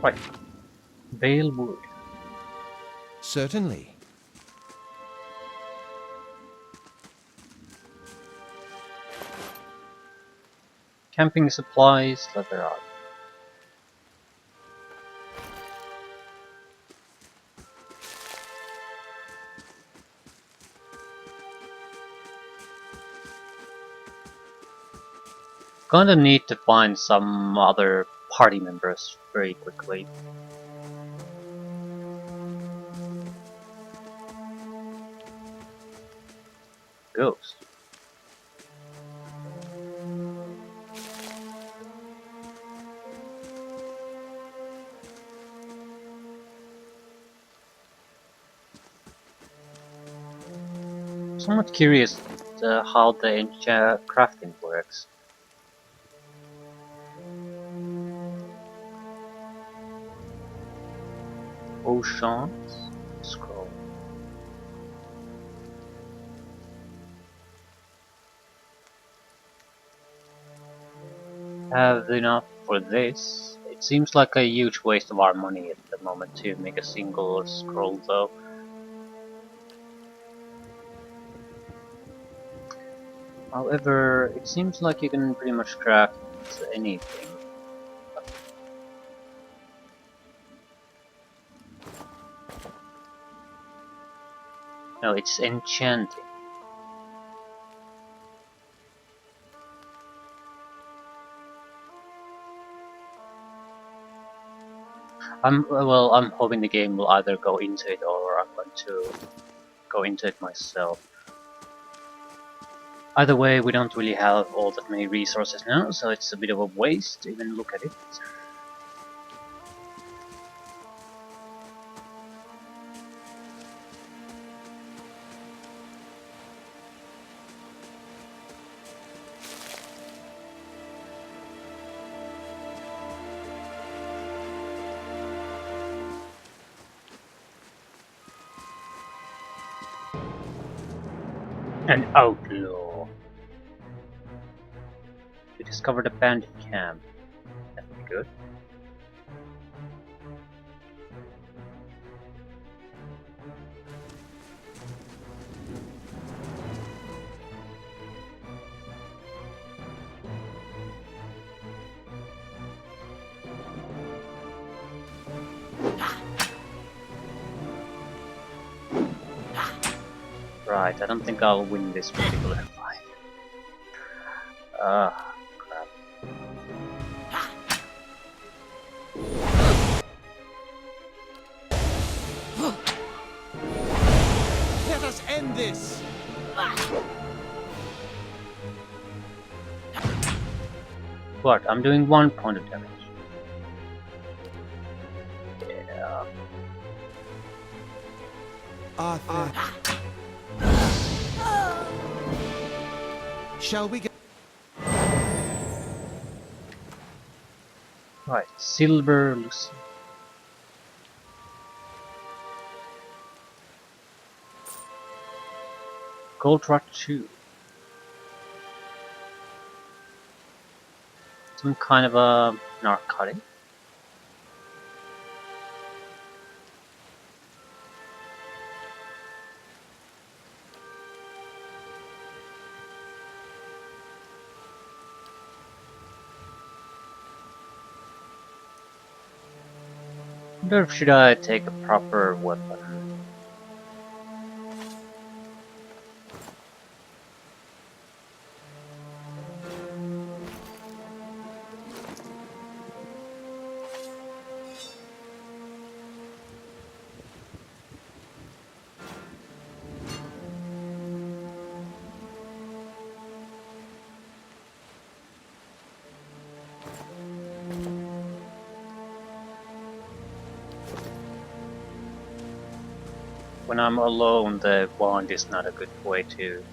Right, Vale Wood. Certainly. Camping supplies, leather armor. Gonna need to find some other party members very quickly. Ghost. Somewhat curious how the crafting works. Oceans scroll. Have enough for this. It seems like a huge waste of our money at the moment to make a single scroll though. However, it seems like you can pretty much craft anything. No, it's enchanting. I'm hoping the game will either go into it or I'm going to go into it myself. Either way, we don't really have all that many resources now, so it's a bit of a waste to even look at it. An outlaw. We discovered a bandit camp. That'd be good. Right, I don't think I'll win this particular fight. Ah, crap. Let us end this! What? I'm doing 1 point of damage. Yeah. Arthur. Shall we go? Right, Silver Lucy. Gold Rot 2. Some kind of a narcotic. Wonder if should I take a proper weapon? When I'm alone, the wand is not a good way to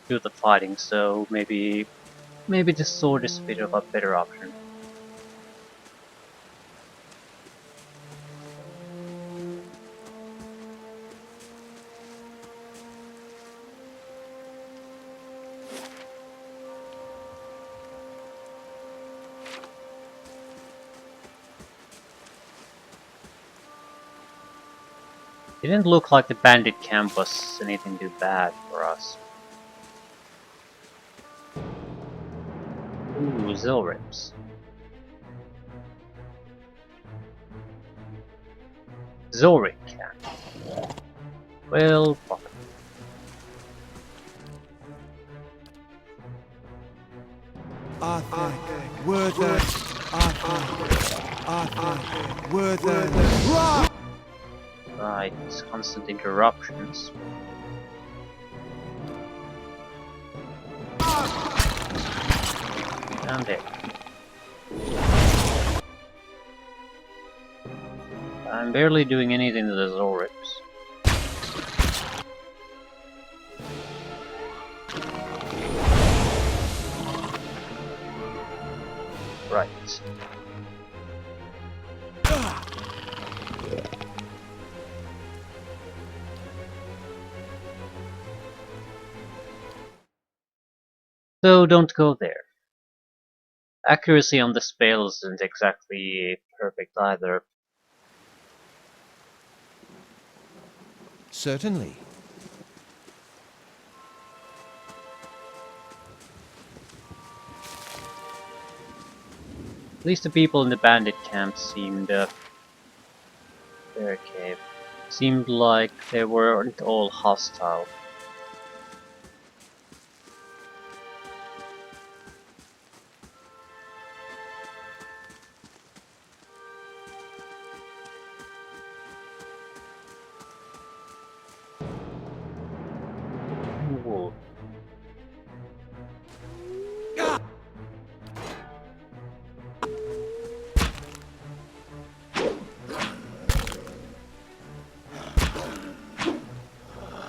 do the fighting, so maybe the sword is a bit of a better option. Didn't look like the bandit camp was anything too bad for us. Ooh, Zilrips. Zoric camp. Well, fuck. Arthur, Werther, Arthur, Werther. Right, constant interruptions. Down there. I'm barely doing anything to the Zorips. Right. So don't go there. Accuracy on the spells isn't exactly perfect either. Certainly. At least the people in the bandit camp seemed their cave. Seemed like they weren't all hostile. Ooh.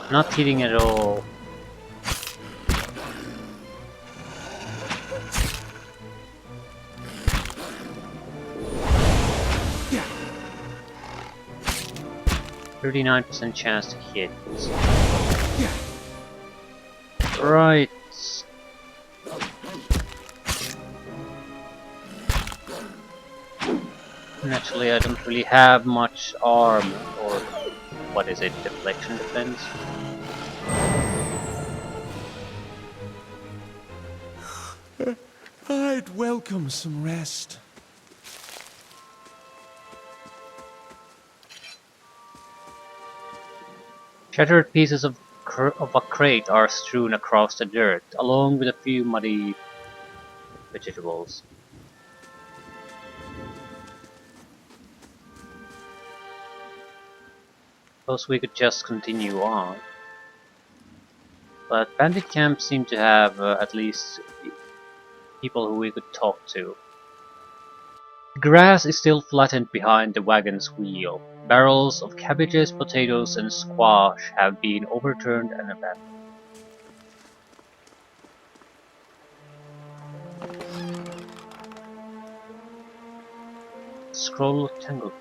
Not hitting at all. Yeah. 39% chance to hit. Yeah. Right. Naturally, I don't really have much armor, or what is it, deflection defense? I'd welcome some rest. Shattered pieces of a crate are strewn across the dirt, along with a few muddy vegetables. Suppose we could just continue on. But bandit camps seem to have at least people who we could talk to. The grass is still flattened behind the wagon's wheel. Barrels of cabbages, potatoes, and squash have been overturned and abandoned. Scroll of Tanglefoot.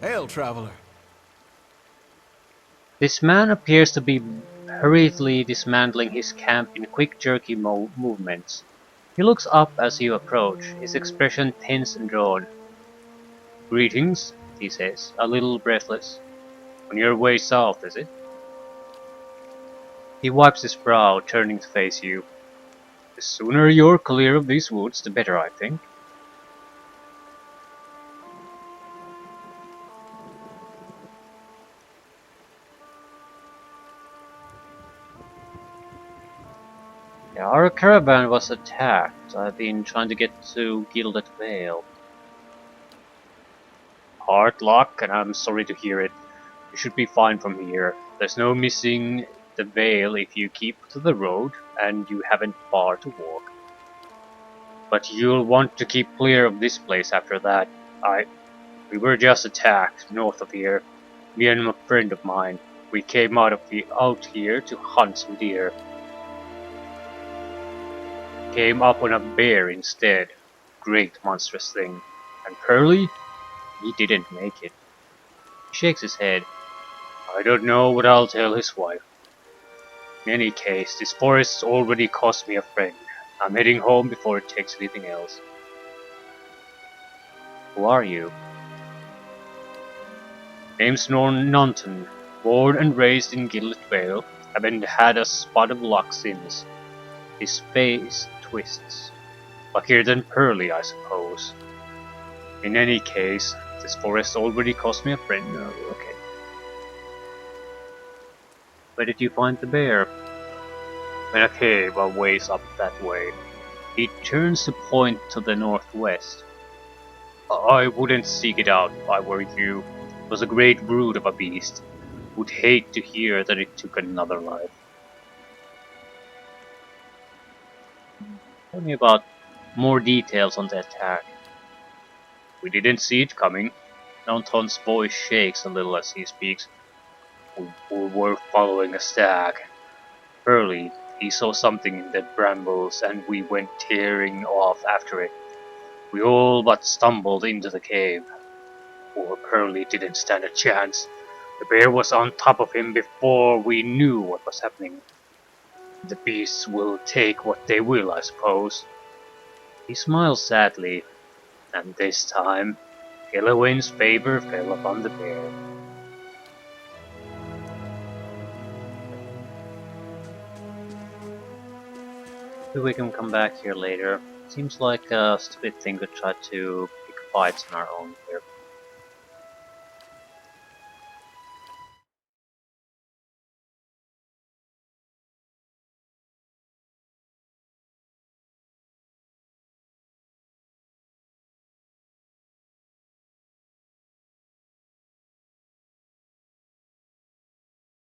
Hail, traveler. This man appears to be hurriedly dismantling his camp in quick jerky movements. He looks up as you approach, his expression tense and drawn. "Greetings," he says, a little breathless. "On your way south, is it?" He wipes his brow, turning to face you. "The sooner you're clear of these woods, the better, I think." Yeah, our caravan was attacked. I've been trying to get to Gilded Vale. Hard luck, and I'm sorry to hear it. You should be fine from here. There's no missing the Vale if you keep to the road, and you haven't far to walk. But you'll want to keep clear of this place after that. We were just attacked north of here. Me and a friend of mine. We came out here to hunt some deer. Came up on a bear instead. great monstrous thing. And Pearly? He didn't make it. He shakes his head. I don't know what I'll tell his wife. In any case, this forest already cost me a friend. I'm heading home before it takes anything else. Who are you? Name's Nonton. Born and raised in Gilded Vale. Haven't had a spot of luck since. His face twists. Luckier than Pearly, I suppose. In any case, this forest already cost me a friend. Oh, okay. Where did you find the bear? In a cave a ways up that way. He turns to point to the northwest. I wouldn't seek it out if I were you. It was a great brute of a beast. Would hate to hear that it took another life. Tell me about more details on the attack. We didn't see it coming. Downton's voice shakes a little as he speaks. We were following a stag. Early, he saw something in the brambles and we went tearing off after it. We all but stumbled into the cave. Poor Pearly didn't stand a chance. The bear was on top of him before we knew what was happening. The beasts will take what they will, I suppose. He smiles sadly, and this time, Gilliwain's favor fell upon the bear. Maybe we can come back here later. Seems like a stupid thing to try to pick fights on our own here.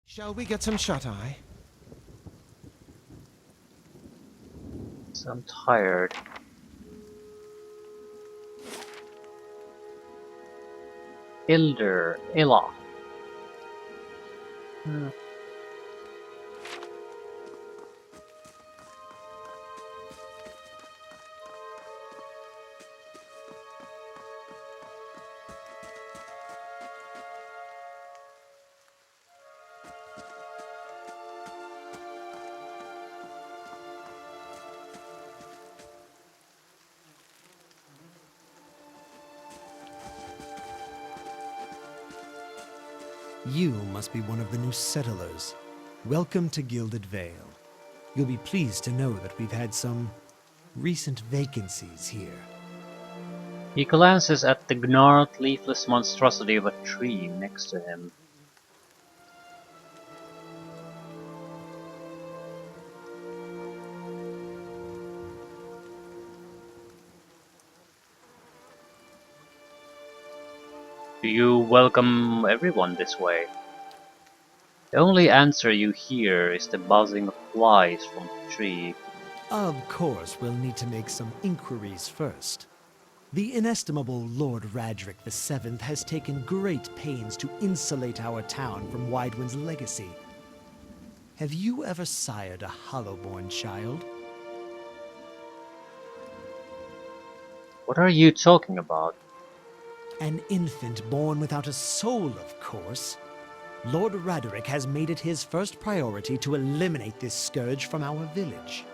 Shall we get some shut-eye? So I'm tired. Ella. You must be one of the new settlers. Welcome to Gilded Vale. You'll be pleased to know that we've had some recent vacancies here. He glances at the gnarled, leafless monstrosity of a tree next to him. Do you welcome everyone this way? The only answer you hear is the buzzing of flies from the tree. Of course, we'll need to make some inquiries first. The inestimable Lord Radric VII has taken great pains to insulate our town from Widewind's legacy. Have you ever sired a Hollowborn child? What are you talking about? An infant born without a soul, of course. Lord Raderick has made it his first priority to eliminate this scourge from our village.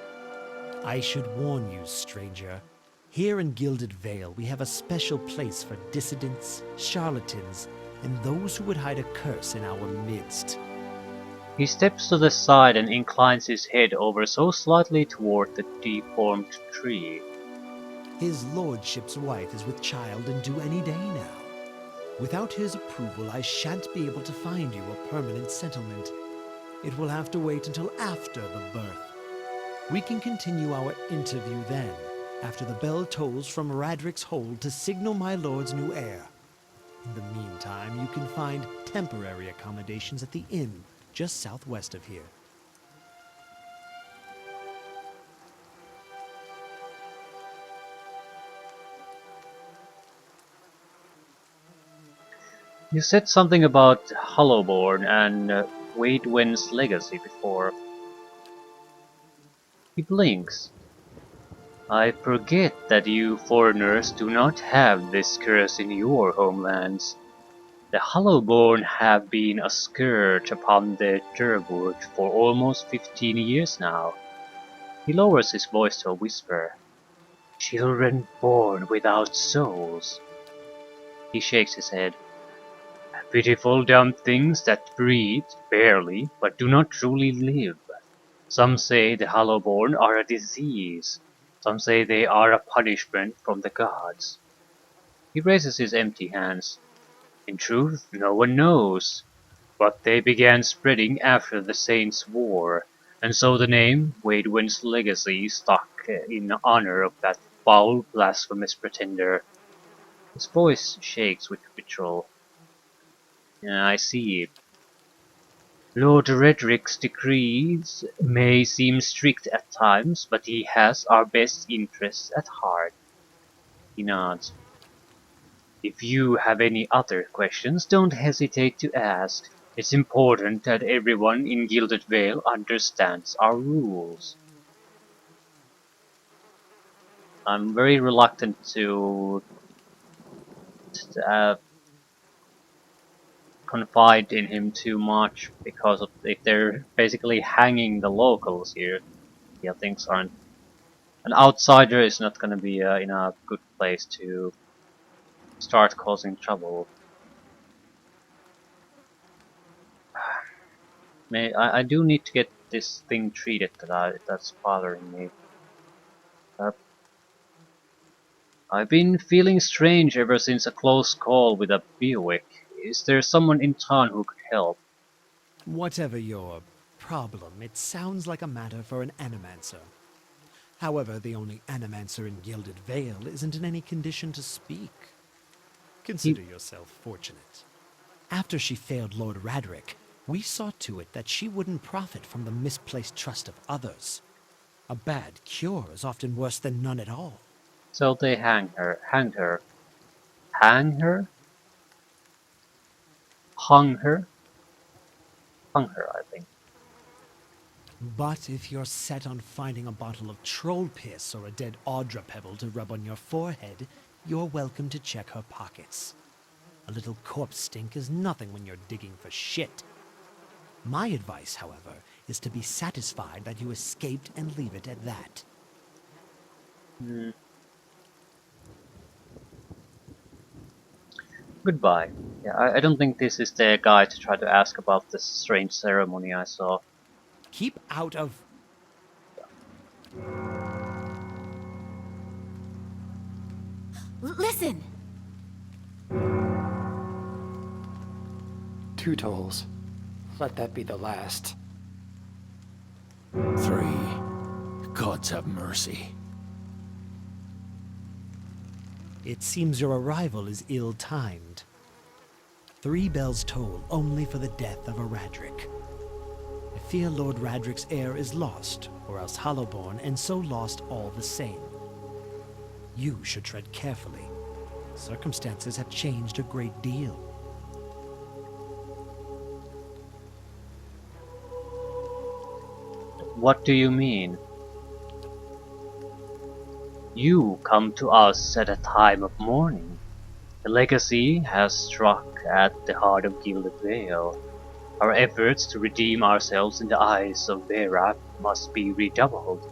I should warn you, stranger. Here in Gilded Vale, we have a special place for dissidents, charlatans, and those who would hide a curse in our midst. He steps to the side and inclines his head over so slightly toward the deformed tree. His lordship's wife is with child and due any day now. Without his approval, I shan't be able to find you a permanent settlement. It will have to wait until after the birth. We can continue our interview then, after the bell tolls from Radric's hold to signal my lord's new heir. In the meantime, you can find temporary accommodations at the inn just southwest of here. You said something about Hollowborn and Wadewen's legacy before. He blinks. I forget that you foreigners do not have this curse in your homelands. The Hollowborn have been a scourge upon the Durwood for almost 15 years now. He lowers his voice to a whisper. Children born without souls. He shakes his head. Pitiful dumb things that breathe, barely, but do not truly live. Some say the Hollowborn are a disease. Some say they are a punishment from the gods. He raises his empty hands. In truth, no one knows. But they began spreading after the Saints' War, and so the name Waidwen's legacy stuck in honor of that foul, blasphemous pretender. His voice shakes with vitriol. I see. Lord Redrick's decrees may seem strict at times, but he has our best interests at heart. He nods. If you have any other questions, don't hesitate to ask. It's important that everyone in Gilded Vale understands our rules. I'm very reluctant to uh, confide in him too much because of if they're basically hanging the locals here. Yeah, things aren't. An outsider is not going to be in a good place to start causing trouble. I do need to get this thing treated that's bothering me. Uh, I've been feeling strange ever since a close call with a Biowick. Is there someone in town who could help? Whatever your problem, it sounds like a matter for an animancer. However, the only animancer in Gilded Vale isn't in any condition to speak. He, Consider yourself fortunate. After she failed Lord Radrick, we saw to it that she wouldn't profit from the misplaced trust of others. A bad cure is often worse than none at all. so they hanged her, hang her, hung her, hung her, I think. But if you're set on finding a bottle of troll piss or a dead Audra pebble to rub on your forehead, you're welcome to check her pockets. A little corpse stink is nothing when you're digging for shit. My advice, however, is to be satisfied that you escaped and leave it at that. Hmm. Goodbye. Yeah, I don't think this is the guy to try to ask about this strange ceremony I saw. Keep out of... Listen! 2 tolls. Let that be the last. 3. Gods have mercy. It seems your arrival is ill-timed. 3 bells toll only for the death of a Radrick. I fear Lord Radrick's heir is lost, or else Hollowborn, and so lost all the same. You should tread carefully. Circumstances have changed a great deal. What do you mean? You come to us at a time of mourning. The legacy has struck at the heart of Gilded Vale. Our efforts to redeem ourselves in the eyes of Vera must be redoubled.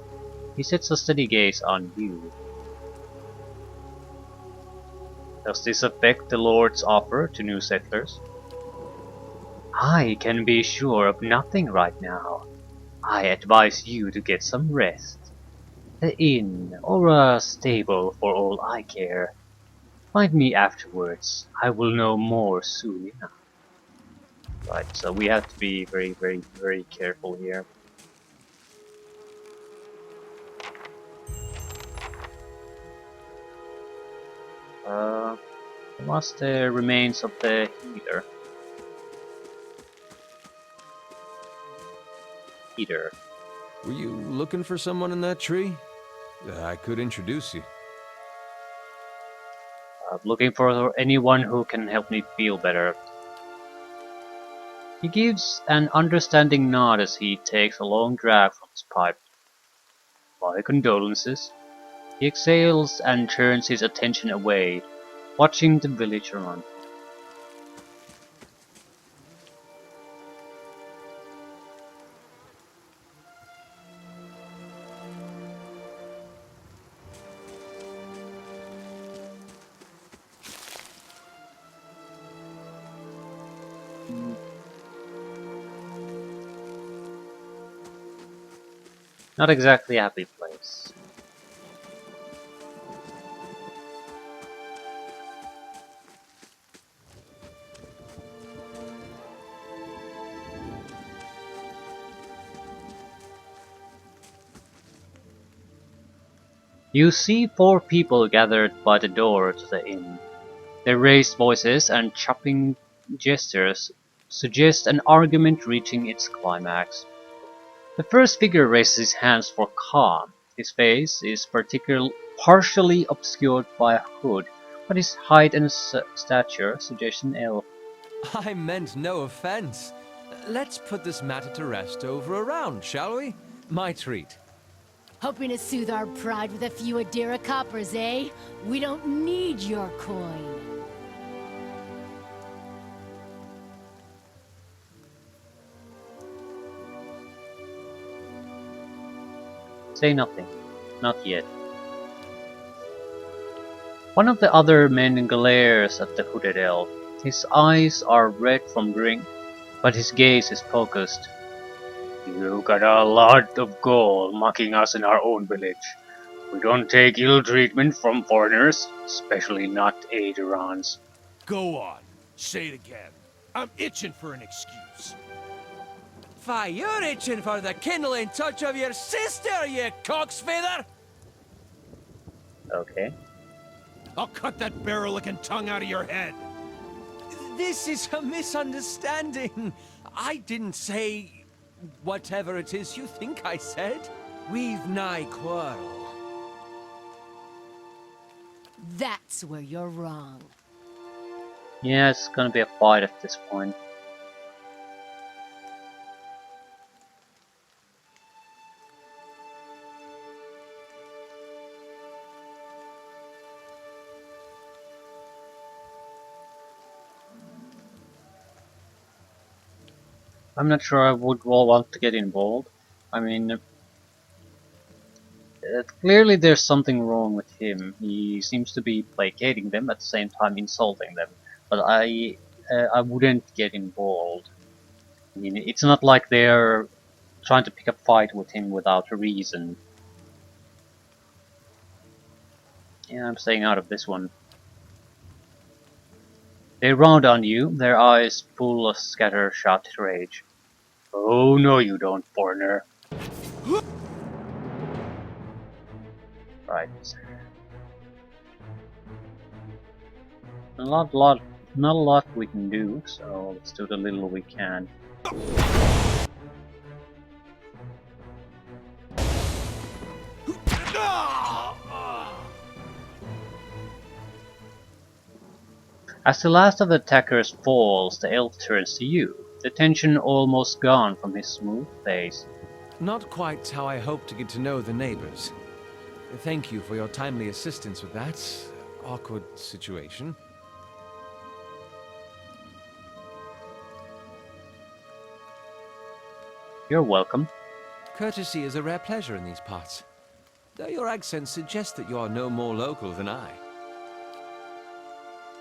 He sets a steady gaze on you. Does this affect the Lord's offer to new settlers? I can be sure of nothing right now. I advise you to get some rest. The inn, or a stable for all I care. Find me afterwards. I will know more soon enough. Right, so we have to be very careful here. What's the remains of the healer? Heater. Were you looking for someone in that tree? I could introduce you. Looking for anyone who can help me feel better. He gives an understanding nod as he takes a long drag from his pipe. My condolences. He exhales and turns his attention away, watching the village around. Not exactly a happy place. You see 4 people gathered by the door to the inn. Their raised voices and chopping gestures suggest an argument reaching its climax. The first figure raises his hands for calm. His face is partially obscured by a hood, but his height and stature suggest an elf. I meant no offense. Let's put this matter to rest over a round, shall we? My treat. Hoping to soothe our pride with a few Adira coppers, eh? We don't need your coin. Say nothing. Not yet. One of the other men glares at the hooded elf. His eyes are red from drink, but his gaze is focused. You got a lot of gold mocking us in our own village. We don't take ill treatment from foreigners, especially not Adirons. Go on. Say it again. I'm itching for an excuse. Why, you're itching for the kindling touch of your sister, you cocksfeather! Okay. I'll cut that barrel-looking tongue out of your head. This is a misunderstanding. I didn't say whatever it is you think I said. We've nigh quarrel. That's where you're wrong. Yeah, it's gonna be a fight at this point. I'm not sure I would all want to get involved. I mean, clearly there's something wrong with him. He seems to be placating them at the same time insulting them. But I wouldn't get involved. I mean, it's not like they're trying to pick a fight with him without a reason. Yeah, I'm staying out of this one. They round on you, their eyes full of scattershot rage. Oh no you don't, foreigner. Right. Not a lot we can do, so let's do the little we can. As the last of the attackers falls, the elf turns to you, the tension almost gone from his smooth face. Not quite how I hoped to get to know the neighbors. Thank you for your timely assistance with that awkward situation. You're welcome. Courtesy is a rare pleasure in these parts, though your accent suggests that you are no more local than I.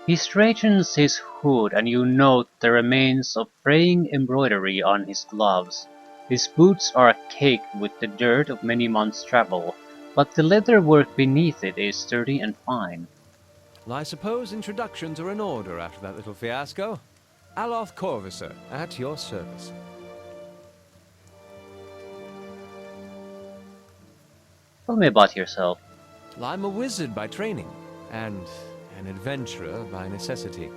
He straightens his hood and you note the remains of fraying embroidery on his gloves. His boots are caked with the dirt of many months' travel, but the leatherwork beneath it is sturdy and fine. Well, I suppose introductions are in order after that little fiasco. Aloth Corvisor, at your service. Tell me about yourself. Well, I'm a wizard by training, and an adventurer by necessity.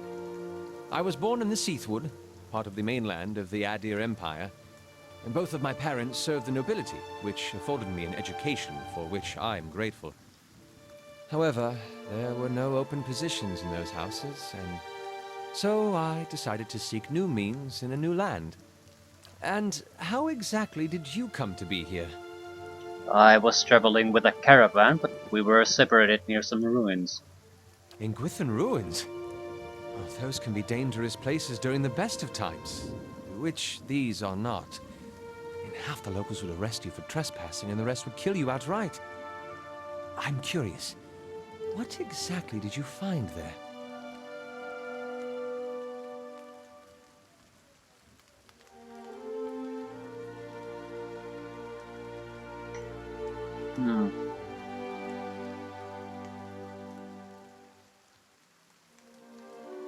I was born in the Seathwood, part of the mainland of the Adir Empire, and both of my parents served the nobility, which afforded me an education for which I am grateful. However, there were no open positions in those houses, and so I decided to seek new means in a new land. And how exactly did you come to be here? I was traveling with a caravan, but we were separated near some ruins. In Gwithan ruins? Oh, those can be dangerous places during the best of times, which these are not. And half the locals would arrest you for trespassing, and the rest would kill you outright. I'm curious, what exactly did you find there? Hmm.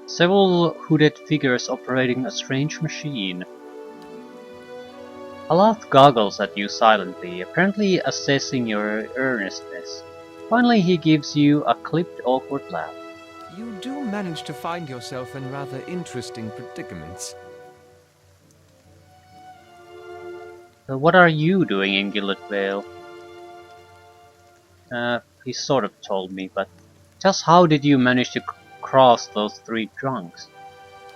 Several hooded figures operating a strange machine. Aloth goggles at you silently, apparently assessing your earnestness. Finally he gives you a clipped, awkward laugh. You do manage to find yourself in rather interesting predicaments. So what are you doing in Gilded Vale? He sort of told me, but just how did you manage to cross those three drunks?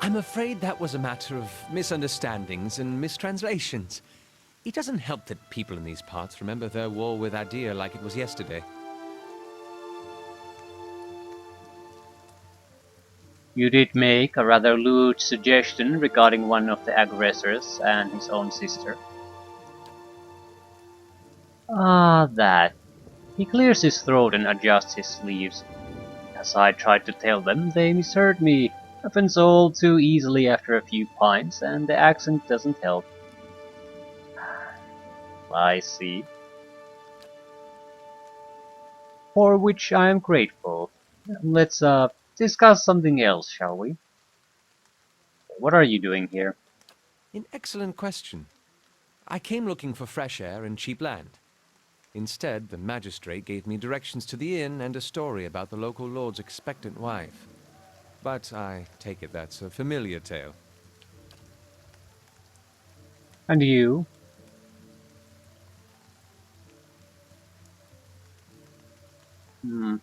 I'm afraid that was a matter of misunderstandings and mistranslations. It doesn't help that people in these parts remember their war with Adir like it was yesterday. You did make a rather lewd suggestion regarding one of the aggressors and his own sister. Ah, that. He clears his throat and adjusts his sleeves. As I tried to tell them, they misheard me. Happens all too easily after a few pints, and the accent doesn't help. I see. For which I am grateful. Let's discuss something else, shall we? What are you doing here? An excellent question. I came looking for fresh air and cheap land. Instead, the magistrate gave me directions to the inn and a story about the local lord's expectant wife. But I take it that's a familiar tale. And you? Hmm.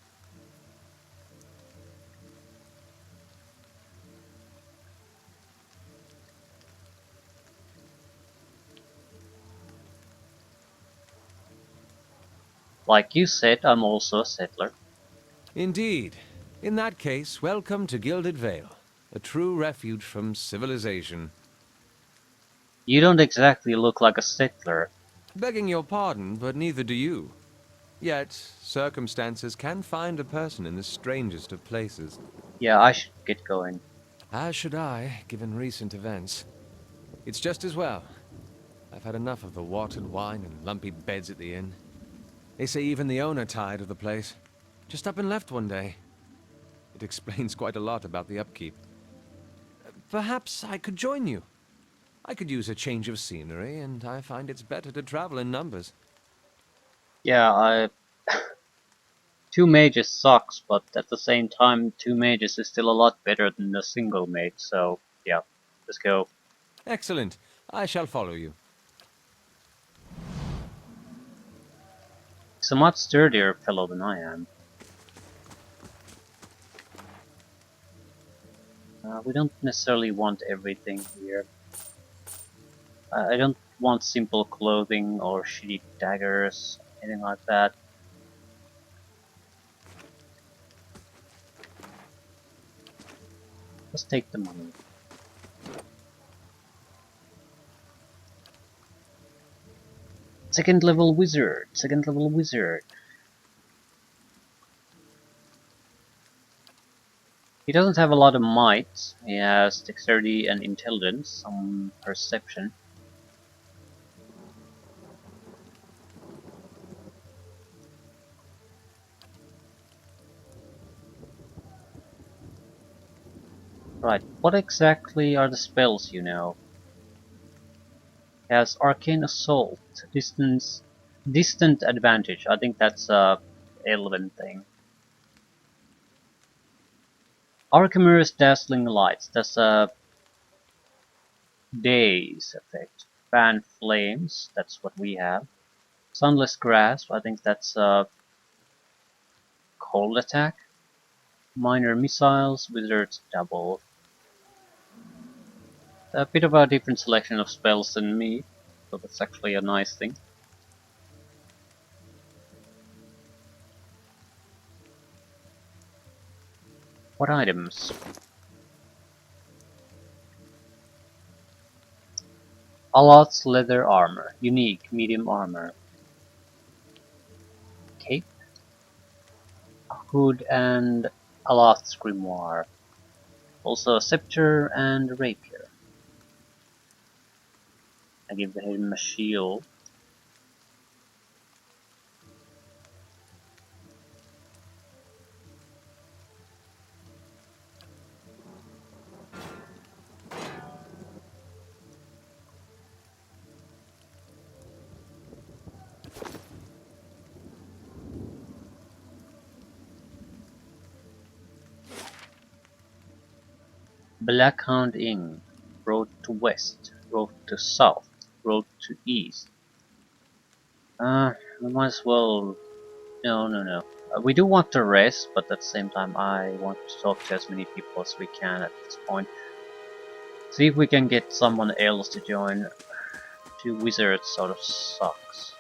Like you said, I'm also a settler. Indeed. In that case, welcome to Gilded Vale, a true refuge from civilization. You don't exactly look like a settler. Begging your pardon, but neither do you. Yet, circumstances can find a person in the strangest of places. Yeah, I should get going. As should I, given recent events. It's just as well. I've had enough of the watered wine and lumpy beds at the inn. They say even the owner tired of the place. Just up and left one day. It explains quite a lot about the upkeep. Perhaps I could join you. I could use a change of scenery, and I find it's better to travel in numbers. Yeah, two mages sucks, but at the same time, two mages is still a lot better than a single mage, so yeah, let's go. Excellent. I shall follow you. He's a much sturdier fellow than I am. We don't necessarily want everything here. I don't want simple clothing or shitty daggers, anything like that. Let's take the money. Second level wizard, second level wizard. He doesn't have a lot of might. He has dexterity and intelligence, some perception. Right, what exactly are the spells you know? He has Arcane Assault, Distant Advantage. I think that's a Elven thing. Archimer's Dazzling Lights, that's a Daze effect. Fan Flames, that's what we have. Sunless Grasp, I think that's a Cold Attack. Minor Missiles, Wizard's Double. A bit of a different selection of spells than me, so that's actually a nice thing. What items? Alot's leather armor. Unique, medium armor. Cape, hood, and Alot's grimoire. Also a scepter and a rapier. I give him a shield. Blackhound Inn. Road to west. Road to south. Road to east. We might as well... No. We do want to rest, but at the same time I want to talk to as many people as we can at this point. See if we can get someone else to join. Two wizards sort of sucks.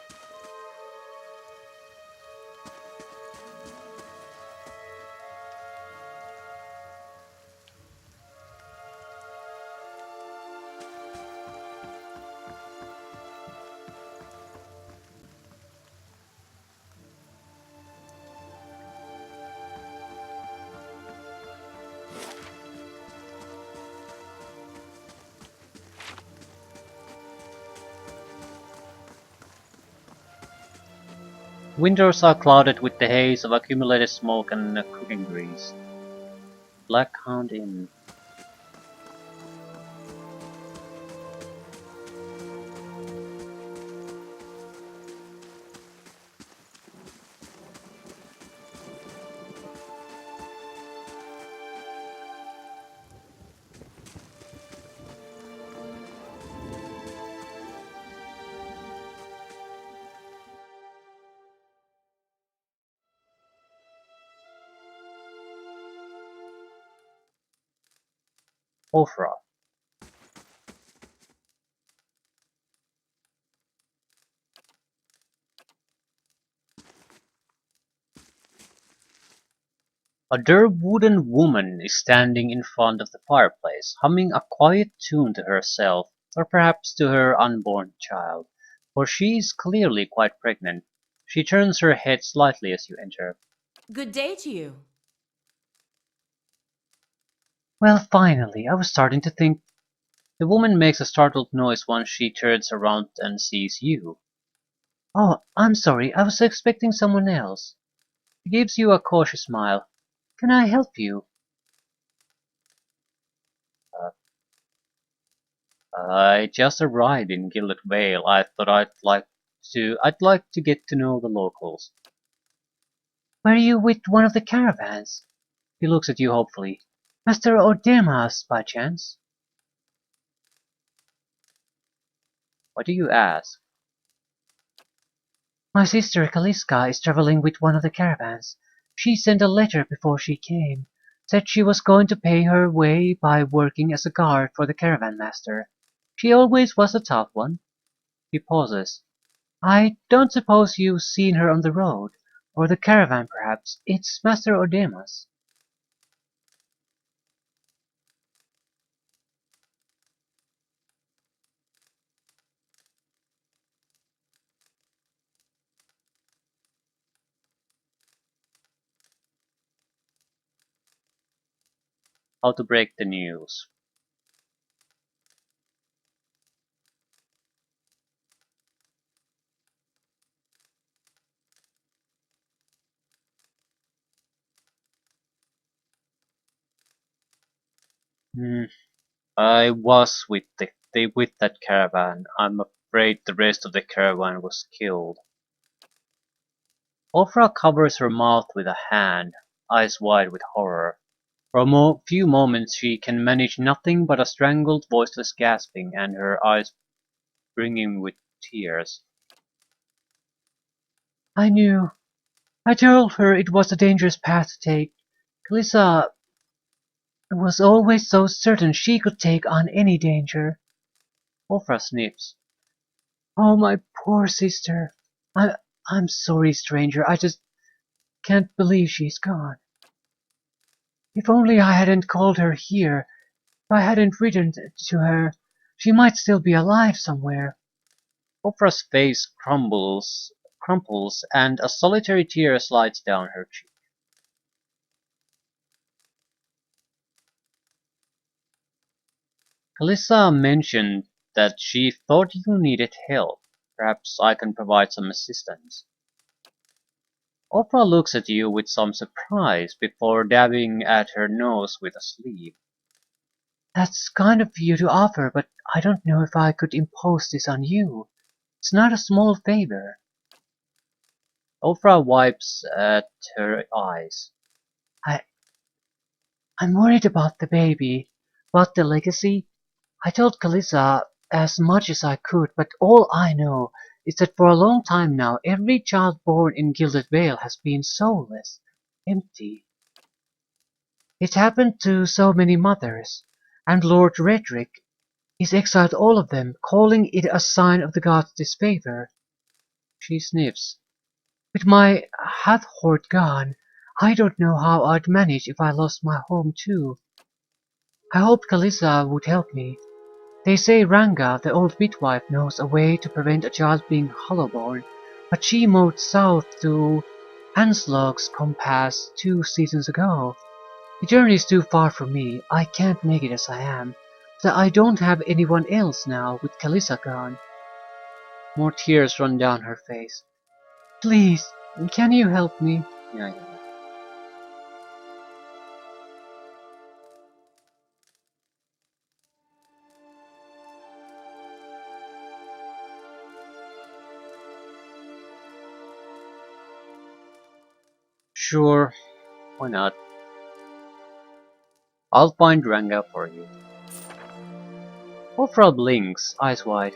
Windows are clouded with the haze of accumulated smoke and cooking grease. Blackhound Inn. Ophrah. A dark wooden woman is standing in front of the fireplace, humming a quiet tune to herself, or perhaps to her unborn child, for she is clearly quite pregnant. She turns her head slightly as you enter. Good day to you. Well, finally, I was starting to think. The woman makes a startled noise once she turns around and sees you. Oh, I'm sorry, I was expecting someone else. She gives you a cautious smile. Can I help you? Uh, I just arrived in Gilded Vale. I thought I'd like to get to know the locals. Were you with one of the caravans? He looks at you hopefully. Master Ordemas, by chance? Why do you ask? My sister Kaliska is traveling with one of the caravans. She sent a letter before she came. Said she was going to pay her way by working as a guard for the caravan master. She always was a tough one. He pauses. I don't suppose you've seen her on the road, or the caravan perhaps. It's Master Ordemas. How to break the news. Hmm. I was with that caravan. I'm afraid the rest of the caravan was killed. Ophrah covers her mouth with a hand, eyes wide with horror. For a few moments she can manage nothing but a strangled, voiceless gasping, and her eyes brimming with tears. I knew. I told her it was a dangerous path to take. Kalissa was always so certain she could take on any danger. Ophrah sniffs. Oh, my poor sister. I, I'm sorry, stranger. I just can't believe she's gone. If only I hadn't called her here. If I hadn't written to her, she might still be alive somewhere. Oprah's face crumples, and a solitary tear slides down her cheek. Calissa mentioned that she thought you needed help. Perhaps I can provide some assistance. Oprah looks at you with some surprise before dabbing at her nose with a sleeve. That's kind of you to offer, but I don't know if I could impose this on you. It's not a small favor. Oprah wipes at her eyes. I, I'm worried about the baby, about the legacy. I told Calissa as much as I could, but all I know is that for a long time now every child born in Gilded Vale has been soulless, empty. It happened to so many mothers, and Lord Redrick is exiled all of them, calling it a sign of the gods' disfavor. She sniffs. With my Hathord gone, I don't know how I'd manage if I lost my home too. I hoped Calissa would help me. They say Ranga, the old midwife, knows a way to prevent a child being hollowborn, but she moved south to Anslog's Compass 2 seasons ago. The journey is too far for me. I can't make it as I am. But I don't have anyone else now with Calissa gone. More tears run down her face. Please, can you help me? Yeah. Sure, why not? I'll find Ranga for you. Oprah blinks, eyes wide.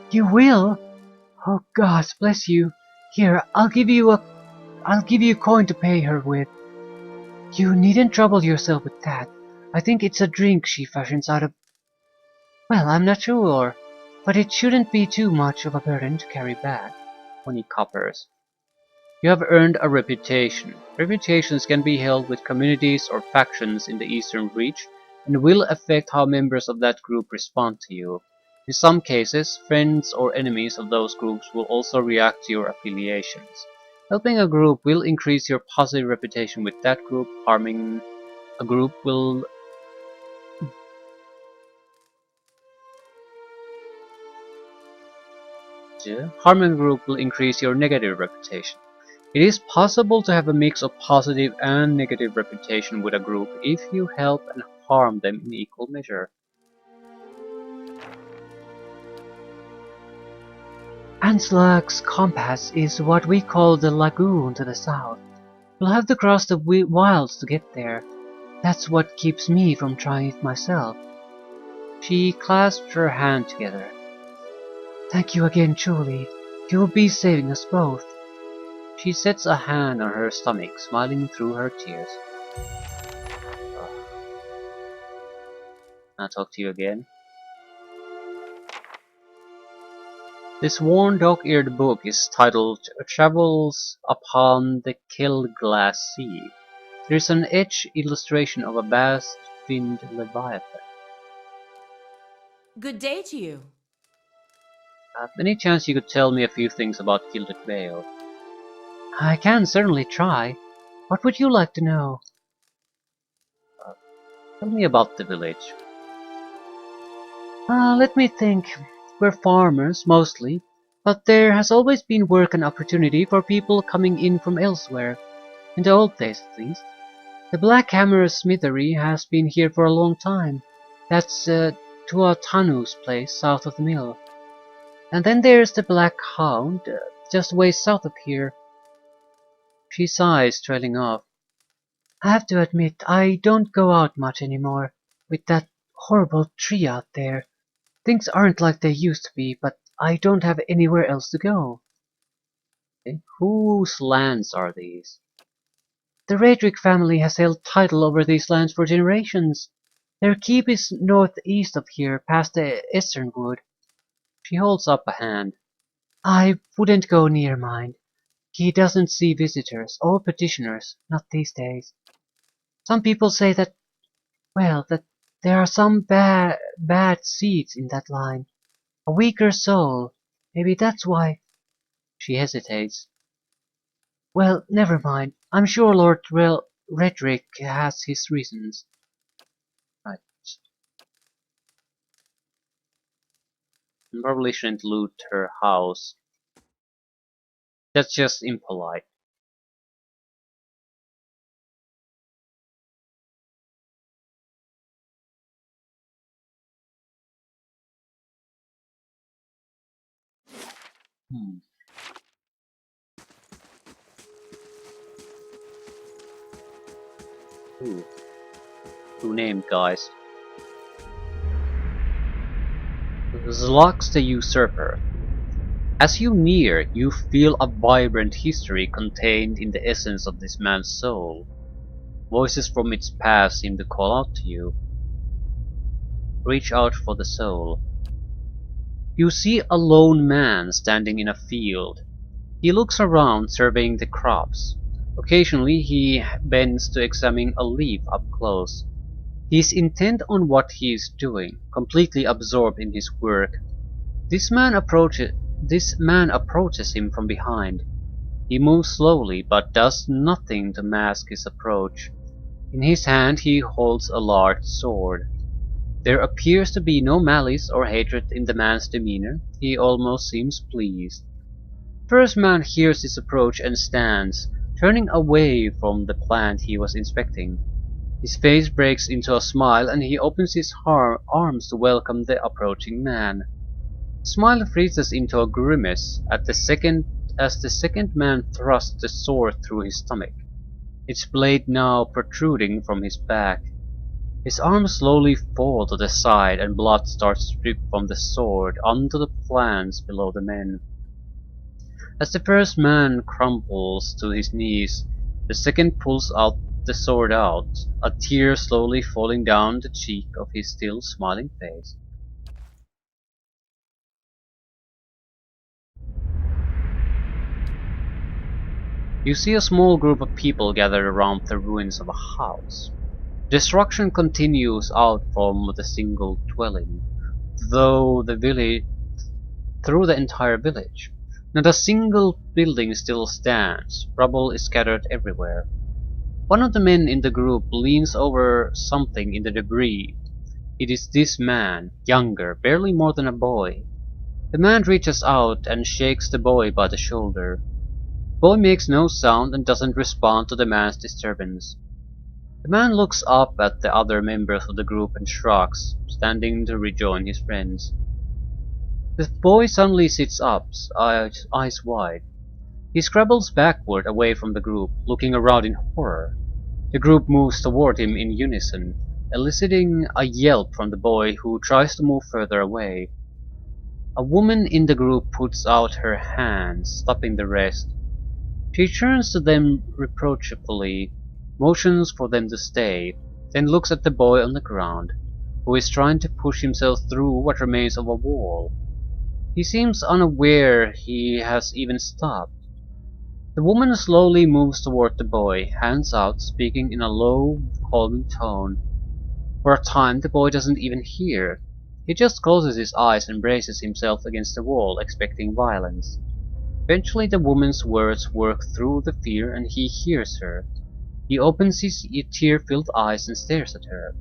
You will? Oh God, bless you. Here, I'll give you a coin to pay her with. You needn't trouble yourself with that. I think it's a drink she fashions out of. Well, I'm not sure, but it shouldn't be too much of a burden to carry back. 20 coppers. You have earned a reputation. Reputations can be held with communities or factions in the Eastern Reach and will affect how members of that group respond to you. In some cases, friends or enemies of those groups will also react to your affiliations. Helping a group will increase your positive reputation with that group. Harming a group will increase your negative reputation. It is possible to have a mix of positive and negative reputation with a group if you help and harm them in equal measure. Anslag's Compass is what we call the lagoon to the south. You'll have to cross the wilds to get there. That's what keeps me from trying it myself. She clasped her hand together. Thank you again, truly. You'll be saving us both. She sets a hand on her stomach, smiling through her tears. I'll talk to you again. This worn dog-eared book is titled Travels Upon the Kelglass Sea. There is an etched illustration of a vast-finned leviathan. Good day to you. Any chance you could tell me a few things about Gilded Vale? I can certainly try. What would you like to know? Tell me about the village. Let me think. We're farmers, mostly, but there has always been work and opportunity for people coming in from elsewhere. In the old days, at least. The Black Hammer Smithery has been here for a long time. That's Tuatanu's place, south of the mill. And then there's the Black Hound, just way south of here. She sighs, trailing off. I have to admit, I don't go out much anymore, with that horrible tree out there. Things aren't like they used to be, but I don't have anywhere else to go. Whose lands are these? The Radrick family has held title over these lands for generations. Their keep is northeast of here, past the Eastern Wood. She holds up a hand. I wouldn't go near mine. He doesn't see visitors or petitioners, not these days. Some people say that, well, that there are some bad seeds in that line. A weaker soul. Maybe that's why. She hesitates. Well, never mind. I'm sure Lord Redrick has his reasons. Right. Probably shouldn't loot her house. That's just impolite. Hmm. Ooh. Who named, guys? Zlox the Usurper. As you near, you feel a vibrant history contained in the essence of this man's soul. Voices from its past seem to call out to you. Reach out for the soul. You see a lone man standing in a field. He looks around, surveying the crops. Occasionally he bends to examine a leaf up close. He is intent on what he is doing, completely absorbed in his work. This man approaches him from behind. He moves slowly, but does nothing to mask his approach. In his hand he holds a large sword. There appears to be no malice or hatred in the man's demeanor. He almost seems pleased. First man hears his approach and stands, turning away from the plant he was inspecting. His face breaks into a smile and he opens his arms to welcome the approaching man. The smile freezes into a grimace as the second man thrusts the sword through his stomach, its blade now protruding from his back. His arms slowly fall to the side and blood starts to drip from the sword onto the plants below the men. As the first man crumples to his knees, the second pulls the sword out, a tear slowly falling down the cheek of his still smiling face. You see a small group of people gathered around the ruins of a house. Destruction continues out from the single dwelling, though through the entire village. Not a single building still stands, rubble is scattered everywhere. One of the men in the group leans over something in the debris. It is this man, younger, barely more than a boy. The man reaches out and shakes the boy by the shoulder. The boy makes no sound and doesn't respond to the man's disturbance. The man looks up at the other members of the group and shrugs, standing to rejoin his friends. The boy suddenly sits up, eyes wide. He scrabbles backward away from the group, looking around in horror. The group moves toward him in unison, eliciting a yelp from the boy who tries to move further away. A woman in the group puts out her hand, stopping the rest. She turns to them reproachfully, motions for them to stay, then looks at the boy on the ground, who is trying to push himself through what remains of a wall. He seems unaware he has even stopped. The woman slowly moves toward the boy, hands out, speaking in a low, calming tone. For a time the boy doesn't even hear. He just closes his eyes and braces himself against the wall, expecting violence. Eventually the woman's words work through the fear and he hears her. He opens his tear-filled eyes and stares at her.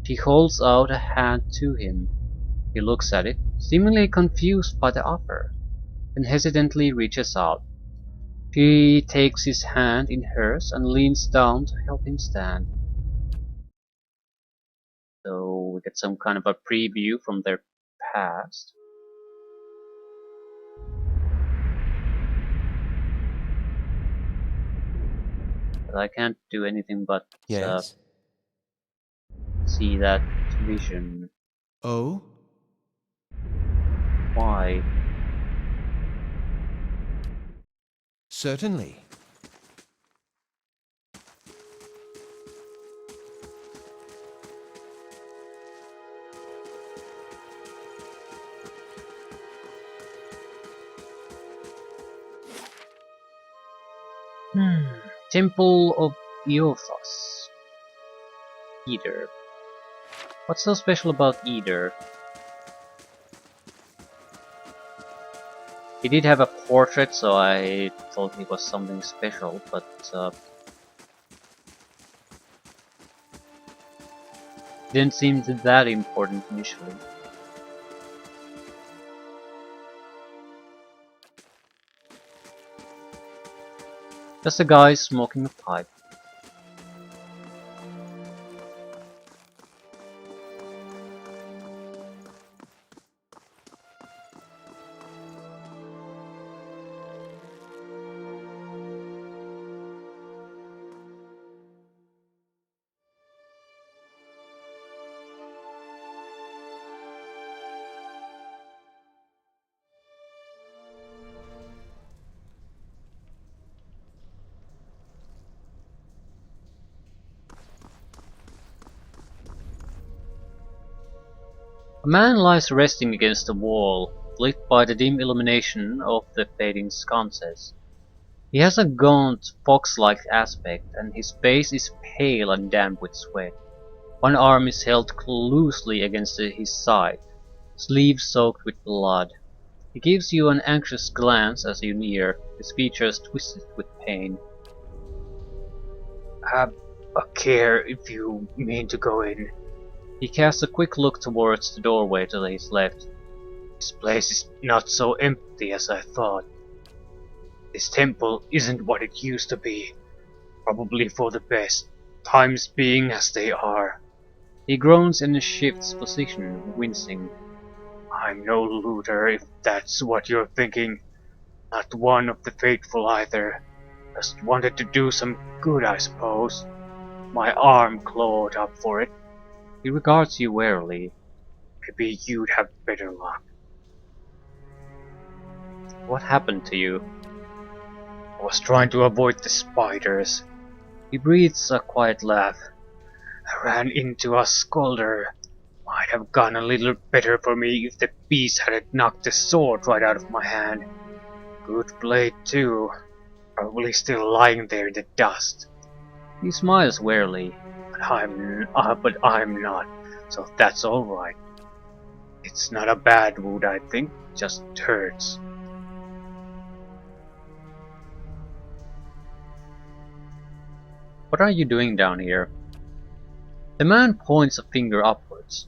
She holds out a hand to him. He looks at it, seemingly confused by the offer, then hesitantly reaches out. She takes his hand in hers and leans down to help him stand. So we get some kind of a preview from their past. But I can't do anything but Yes? see that vision. Oh? Why? Certainly. Temple of Eothas. Either. What's so special about Either? He did have a portrait, so I thought he was something special, but didn't seem that important initially. Just a guy smoking a pipe. A man lies resting against the wall, lit by the dim illumination of the fading sconces. He has a gaunt, fox-like aspect, and his face is pale and damp with sweat. One arm is held loosely against his side, sleeve soaked with blood. He gives you an anxious glance as you near, his features twisted with pain. Have a care if you mean to go in. He casts a quick look towards the doorway to his left. This place is not so empty as I thought. This temple isn't what it used to be. Probably for the best, times being as they are. He groans and shifts position, wincing. I'm no looter, if that's what you're thinking. Not one of the faithful either. Just wanted to do some good, I suppose. My arm clawed up for it. He regards you warily. Maybe you'd have better luck. What happened to you? I was trying to avoid the spiders. He breathes a quiet laugh. I ran into a scolder. Might have gone a little better for me if the beast hadn't knocked the sword right out of my hand. Good blade too. Probably still lying there in the dust. He smiles wearily. But I'm not, so that's alright. It's not a bad wound, I think, just hurts. What are you doing down here? The man points a finger upwards.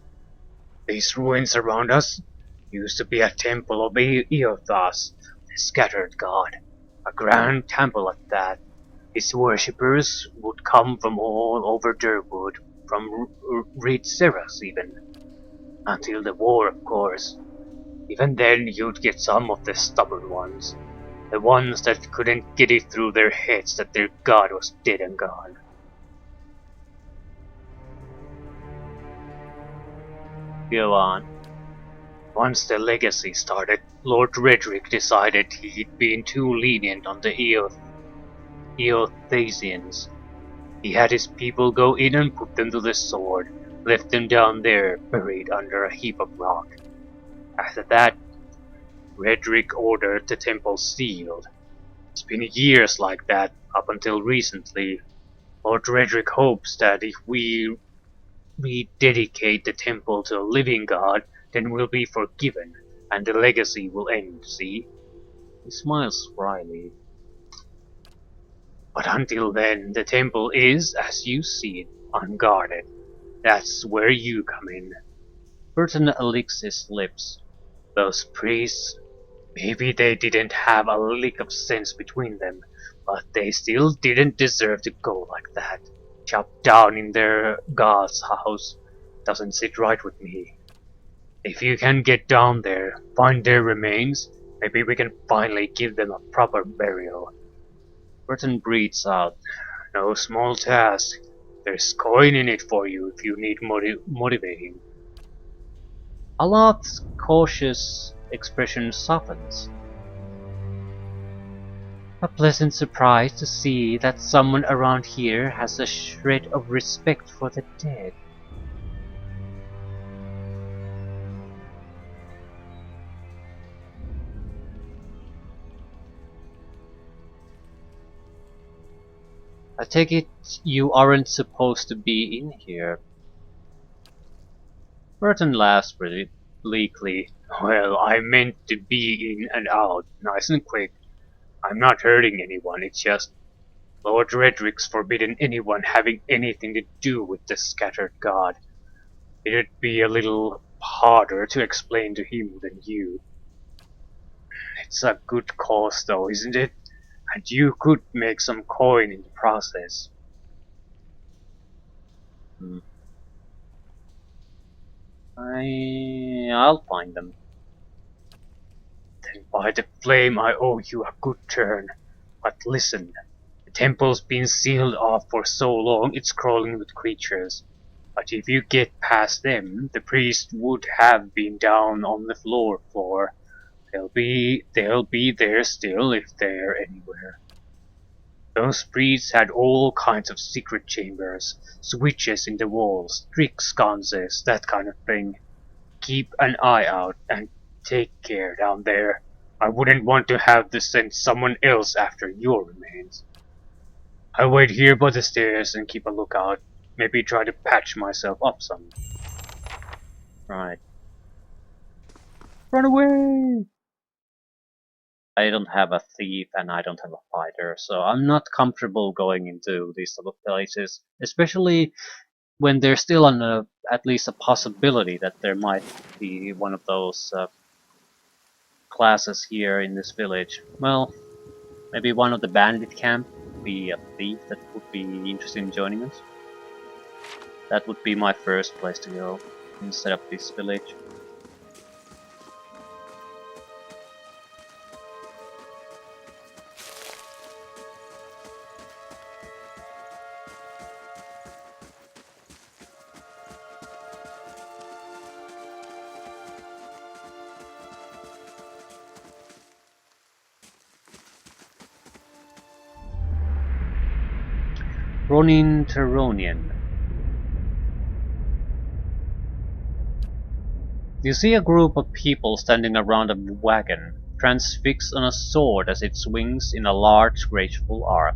These ruins around us used to be a temple of Eothas, the scattered god. A grand temple at that. His worshippers would come from all over Durwood, from Reed Seras even. Until the war, of course. Even then you'd get some of the stubborn ones. The ones that couldn't get it through their heads that their god was dead and gone. Go on. Once the legacy started, Lord Redrick decided he'd been too lenient on the Eothasians. He had his people go in and put them to the sword, left them down there, buried under a heap of rock. After that, Redrick ordered the temple sealed. It's been years like that, up until recently. Lord Redrick hopes that if we rededicate the temple to a living god, then we'll be forgiven, and the legacy will end, see? He smiles wryly. But until then, the temple is, as you see it, unguarded. That's where you come in. Burton licks his lips. Those priests, maybe they didn't have a lick of sense between them, but they still didn't deserve to go like that. Chopped down in their god's house. Doesn't sit right with me. If you can get down there, find their remains, maybe we can finally give them a proper burial. Burton breathes out. No small task. There's coin in it for you if you need motivating. Alok's cautious expression softens. A pleasant surprise to see that someone around here has a shred of respect for the dead. I take it you aren't supposed to be in here. Burton laughs pretty bleakly. Well, I meant to be in and out, nice and quick. I'm not hurting anyone, it's just Lord Redrick's forbidden anyone having anything to do with the scattered god. It'd be a little harder to explain to him than you. It's a good cause though, isn't it? And you could make some coin in the process. Hmm. I'll find them. Then by the flame I owe you a good turn. But listen, the temple's been sealed off for so long it's crawling with creatures. But if you get past them, the priest would have been down on the floor. They'll be there still if they're anywhere. Those priests had all kinds of secret chambers, switches in the walls, trick sconces, that kind of thing. Keep an eye out and take care down there. I wouldn't want to have to send someone else after your remains. I'll wait here by the stairs and keep a lookout. Maybe try to patch myself up some. Right. Run away! I don't have a thief and I don't have a fighter, so I'm not comfortable going into these type of places, especially when there's still at least a possibility that there might be one of those classes here in this village. Well, maybe one of the bandit camp would be a thief that would be interested in joining us. That would be my first place to go instead of this village. Ronin Teronian. You see a group of people standing around a wagon, transfixed on a sword as it swings in a large graceful arc.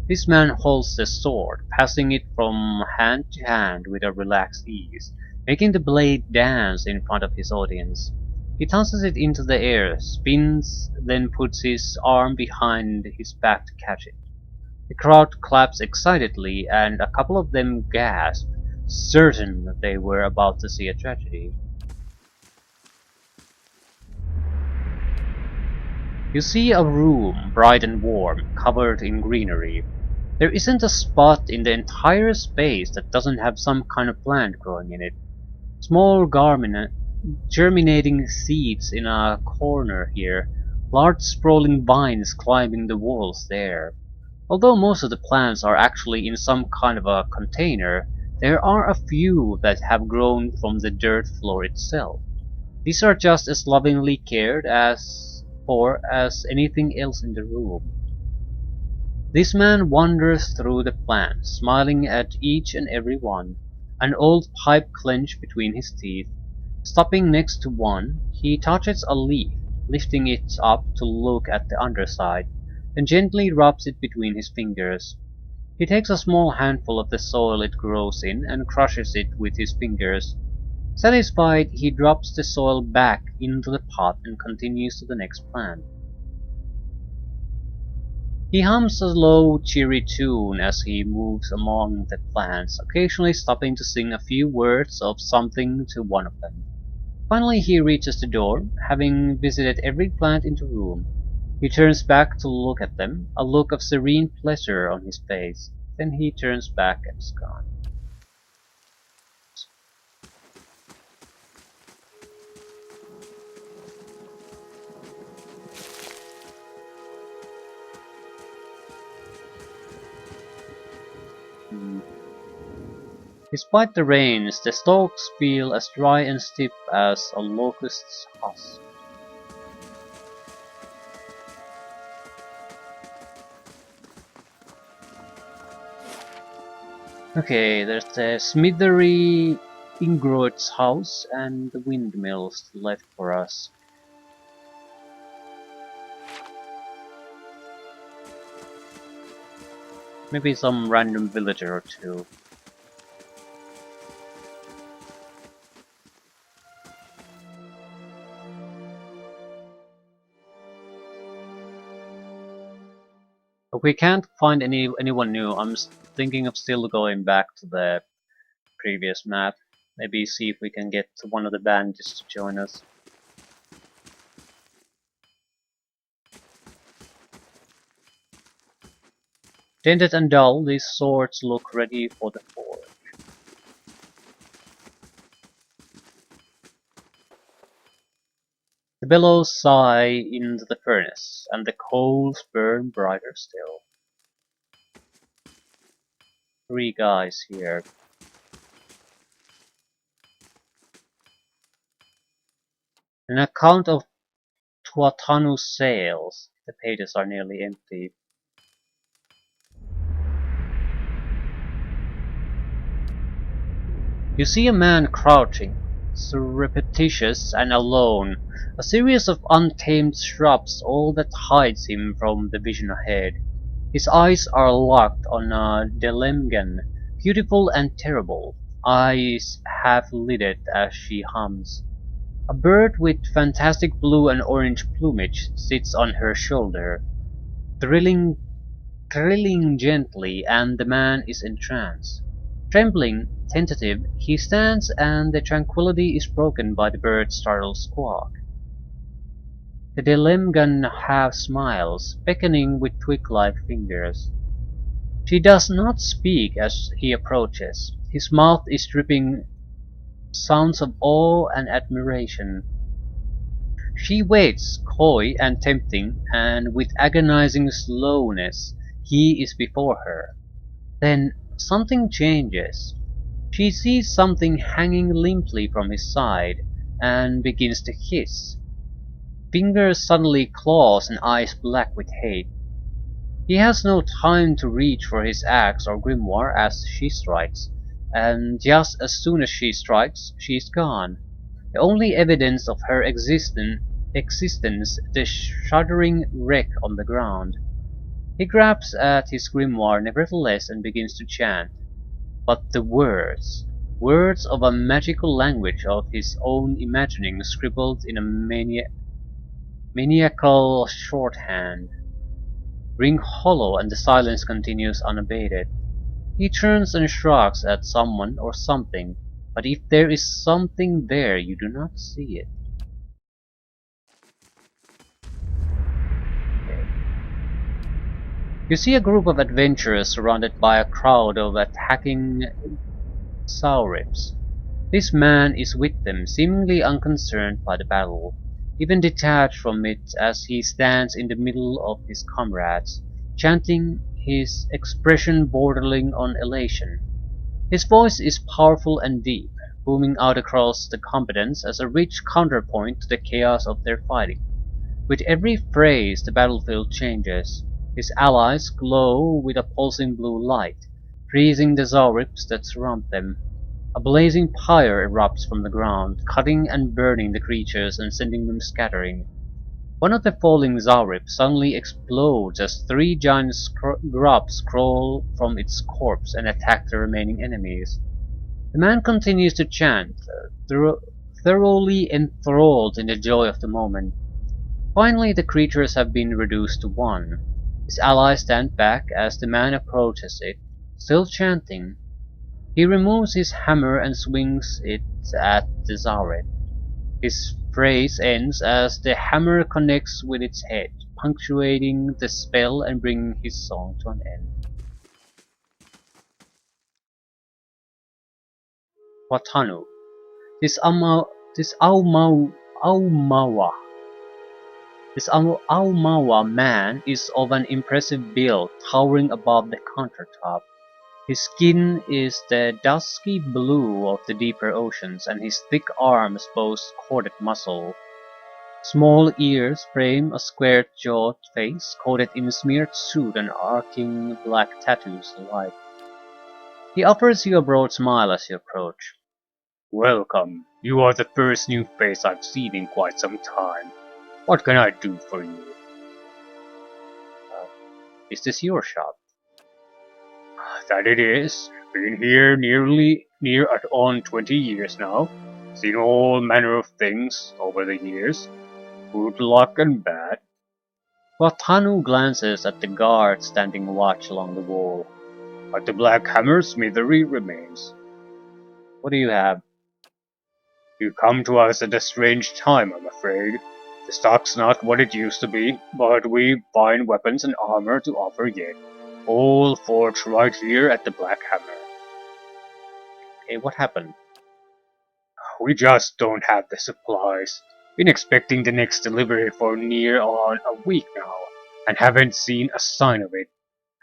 This man holds the sword, passing it from hand to hand with a relaxed ease, making the blade dance in front of his audience. He tosses it into the air, spins, then puts his arm behind his back to catch it. The crowd claps excitedly, and a couple of them gasp, certain that they were about to see a tragedy. You see a room, bright and warm, covered in greenery. There isn't a spot in the entire space that doesn't have some kind of plant growing in it. Small germinating seeds in a corner here, large sprawling vines climbing the walls there. Although most of the plants are actually in some kind of a container, there are a few that have grown from the dirt floor itself. These are just as lovingly cared for as anything else in the room. This man wanders through the plants, smiling at each and every one, an old pipe clenched between his teeth. Stopping next to one, he touches a leaf, lifting it up to look at the underside, then gently rubs it between his fingers. He takes a small handful of the soil it grows in and crushes it with his fingers. Satisfied, he drops the soil back into the pot and continues to the next plant. He hums a low, cheery tune as he moves among the plants, occasionally stopping to sing a few words of something to one of them. Finally he reaches the door, having visited every plant in the room. He turns back to look at them, a look of serene pleasure on his face. Then he turns back and is gone. Despite the rains, the stalks feel as dry and stiff as a locust's husk. Okay, there's the Smithery Ingrott's house and the windmills left for us. Maybe some random villager or two. But we can't find anyone new. I'm thinking of still going back to the previous map. Maybe see if we can get one of the bandits to join us. Tinted and dull, these swords look ready for the forge. The bellows sigh into the furnace, and the coals burn brighter still. 3 guys here. An account of Tuatanu's sails. The pages are nearly empty. You see a man crouching, surreptitious and alone, a series of untamed shrubs all that hides him from the vision ahead. His eyes are locked on a Delemgan, beautiful and terrible, eyes half-lidded as she hums. A bird with fantastic blue and orange plumage sits on her shoulder, thrilling gently, and the man is entranced. Trembling, tentative, he stands, and the tranquillity is broken by the bird's startled squawk. The Delimgan half smiles, beckoning with twig-like fingers. She does not speak as he approaches. His mouth is dripping sounds of awe and admiration. She waits, coy and tempting, and with agonizing slowness he is before her. Then something changes. She sees something hanging limply from his side, and begins to hiss. Fingers suddenly claws and eyes black with hate. He has no time to reach for his axe or grimoire as she strikes, and just as soon as she strikes, she is gone. The only evidence of her existence, the shuddering wreck on the ground. He grabs at his grimoire nevertheless and begins to chant. But the words of a magical language of his own imagining scribbled in a maniacal shorthand, ring hollow, and the silence continues unabated. He turns and shrugs at someone or something, but if there is something there you do not see it. You see a group of adventurers surrounded by a crowd of attacking Saurips. This man is with them, seemingly unconcerned by the battle, even detached from it as he stands in the middle of his comrades, chanting, his expression bordering on elation. His voice is powerful and deep, booming out across the combatants as a rich counterpoint to the chaos of their fighting. With every phrase the battlefield changes. His allies glow with a pulsing blue light, freezing the Zaurips that surround them. A blazing pyre erupts from the ground, cutting and burning the creatures and sending them scattering. One of the falling Zaurips suddenly explodes as 3 giant grubs crawl from its corpse and attack the remaining enemies. The man continues to chant, thoroughly enthralled in the joy of the moment. Finally, the creatures have been reduced to 1. His allies stand back as the man approaches it, still chanting. He removes his hammer and swings it at the Zaurip. His phrase ends as the hammer connects with its head, punctuating the spell and bringing his song to an end. Watanu. This Aumawa. This Aumawa man is of an impressive build, towering above the countertop. His skin is the dusky blue of the deeper oceans, and his thick arms boast corded muscle. Small ears frame a square-jawed face, coated in smeared soot and arcing black tattoos alike. He offers you a broad smile as you approach. Welcome. You are the first new face I've seen in quite some time. What can I do for you? Is this your shop? That it is. Been here near on 20 years now. Seen all manner of things over the years. Good luck and bad. Watanu glances at the guard standing watch along the wall. But the Black Hammer smithery remains. What do you have? You come to us at a strange time, I'm afraid. The stock's not what it used to be, but we've fine weapons and armor to offer yet. All forged right here at the Black Hammer. Hey, what happened? We just don't have the supplies. Been expecting the next delivery for near on a week now, and haven't seen a sign of it.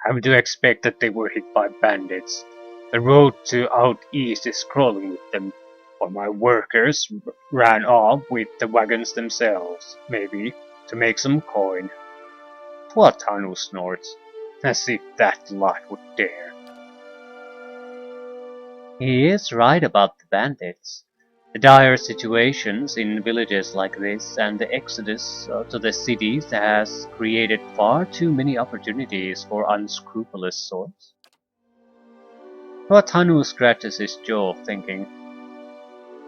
Having to expect that they were hit by bandits. The road to out east is crawling with them, or my workers ran off with the wagons themselves, maybe, to make some coin. Tuatanu snorts, as if that lot would dare. He is right about the bandits. The dire situations in villages like this and the exodus to the cities has created far too many opportunities for unscrupulous sorts. Watanu scratches his jaw, thinking,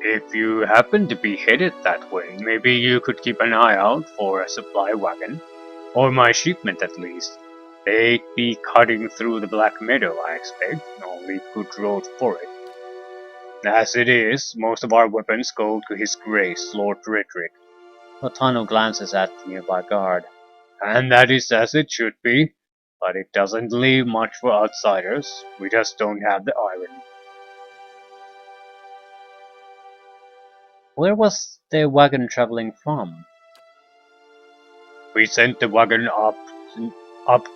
if you happen to be headed that way, maybe you could keep an eye out for a supply wagon. Or my shipment at least. They'd be cutting through the Black Meadow, I expect. Only good road for it. As it is, most of our weapons go to His Grace, Lord Frederick. Watanu glances at the nearby guard. And that is as it should be. But it doesn't leave much for outsiders. We just don't have the iron. Where was the wagon traveling from? We sent the wagon up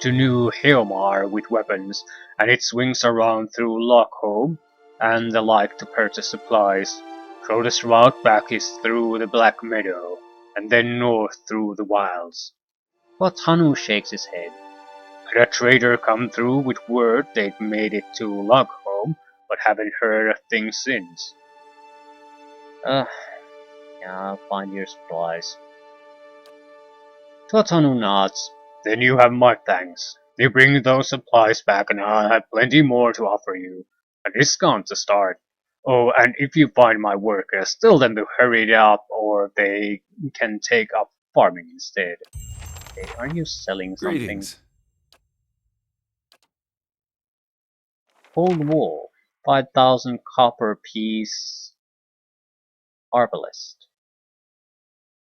to New Heomar with weapons, and it swings around through Lockholm and the like to purchase supplies. Shortest route back is through the Black Meadow, and then north through the wilds. But Hanu shakes his head. Had a trader come through with word they'd made it to Lockholm, but haven't heard a thing since. Yeah, I'll find your supplies. Totonu nods. Then you have my thanks. You bring those supplies back and I'll have plenty more to offer you. A discount to start. Oh, and if you find my workers, tell them to hurry it up or they can take up farming instead. Hey, are you selling something? Greetings. Old wool. 5,000 copper piece arbalest.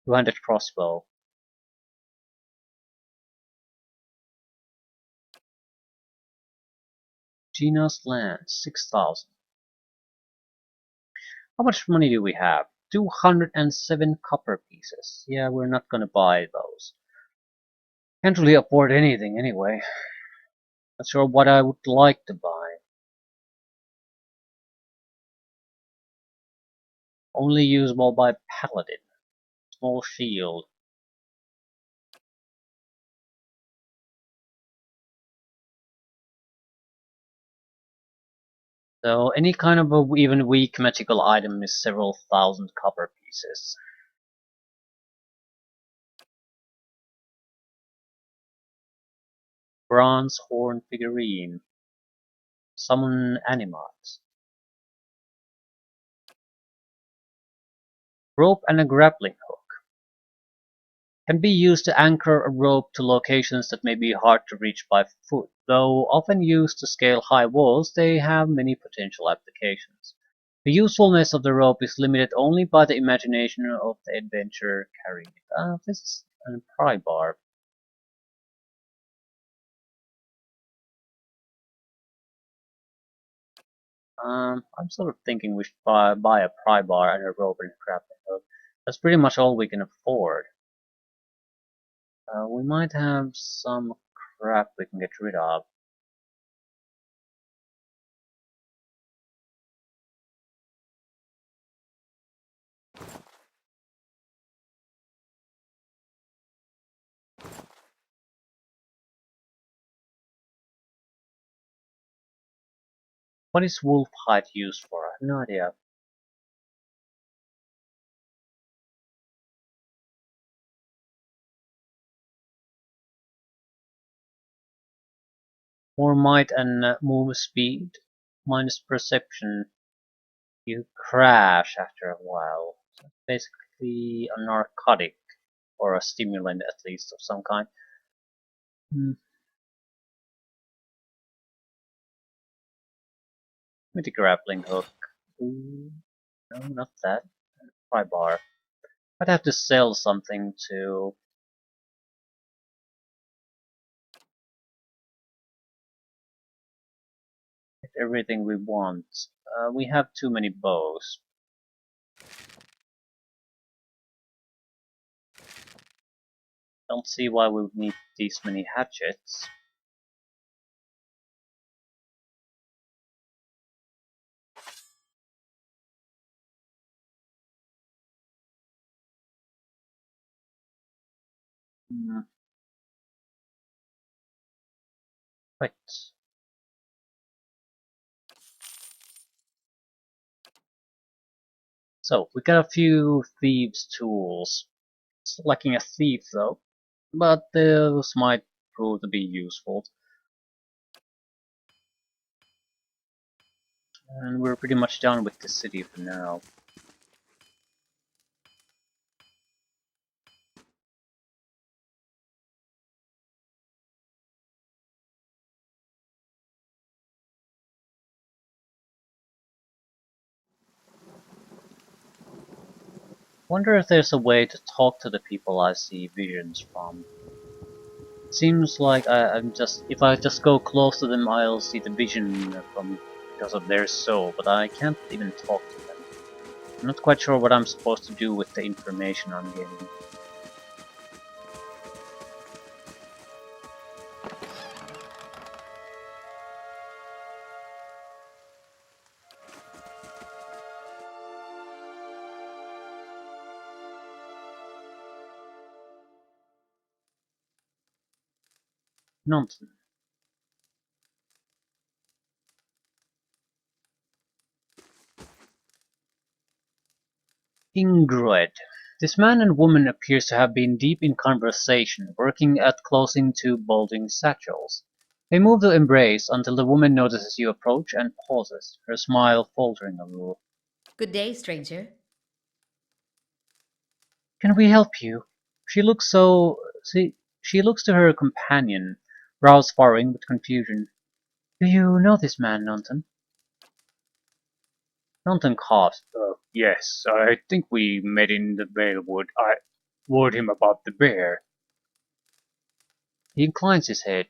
200 crossbow. Gina's land. 6,000. How much money do we have? 207 copper pieces. Yeah, we're not gonna buy those. Can't really afford anything anyway. Not sure what I would like to buy. Only usable by Paladin. Small shield. So any kind of a even weak magical item is several thousand copper pieces. Bronze horn figurine. Summon animals. Rope and a grappling hook. Can be used to anchor a rope to locations that may be hard to reach by foot. Though often used to scale high walls, they have many potential applications. The usefulness of the rope is limited only by the imagination of the adventurer carrying it. This is a pry bar. I'm sort of thinking we should buy a pry bar and a rope and a grappling hook. That's pretty much all we can afford. We might have some crap we can get rid of. What is wolf hide used for? I have no idea. More might and move speed, minus perception. You crash after a while. So basically a narcotic or a stimulant at least of some kind. Hmm. With the grappling hook. Ooh, no, not that. Pry bar. I'd have to sell something to get everything we want. We have too many bows. Don't see why we would need these many hatchets. Hmm. Right. So, we got a few thieves' tools. Still lacking a thief though, but those might prove to be useful. And we're pretty much done with the city for now. Wonder if there's a way to talk to the people I see visions from. Seems like I'm just if I just go close to them, I'll see the vision from because of their soul, but I can't even talk to them. I'm not quite sure what I'm supposed to do with the information I'm getting. Nonsense. Ingrid. This man and woman appears to have been deep in conversation, working at closing two bulging satchels. They move to embrace until the woman notices you approach and pauses, her smile faltering a little. Good day, stranger. Can we help you? She looks so... she looks to her companion, brows furrowing with confusion. Do you know this man, Nonton? Nonton coughs. Yes, I think we met in the Vale Wood. I warned him about the bear. He inclines his head.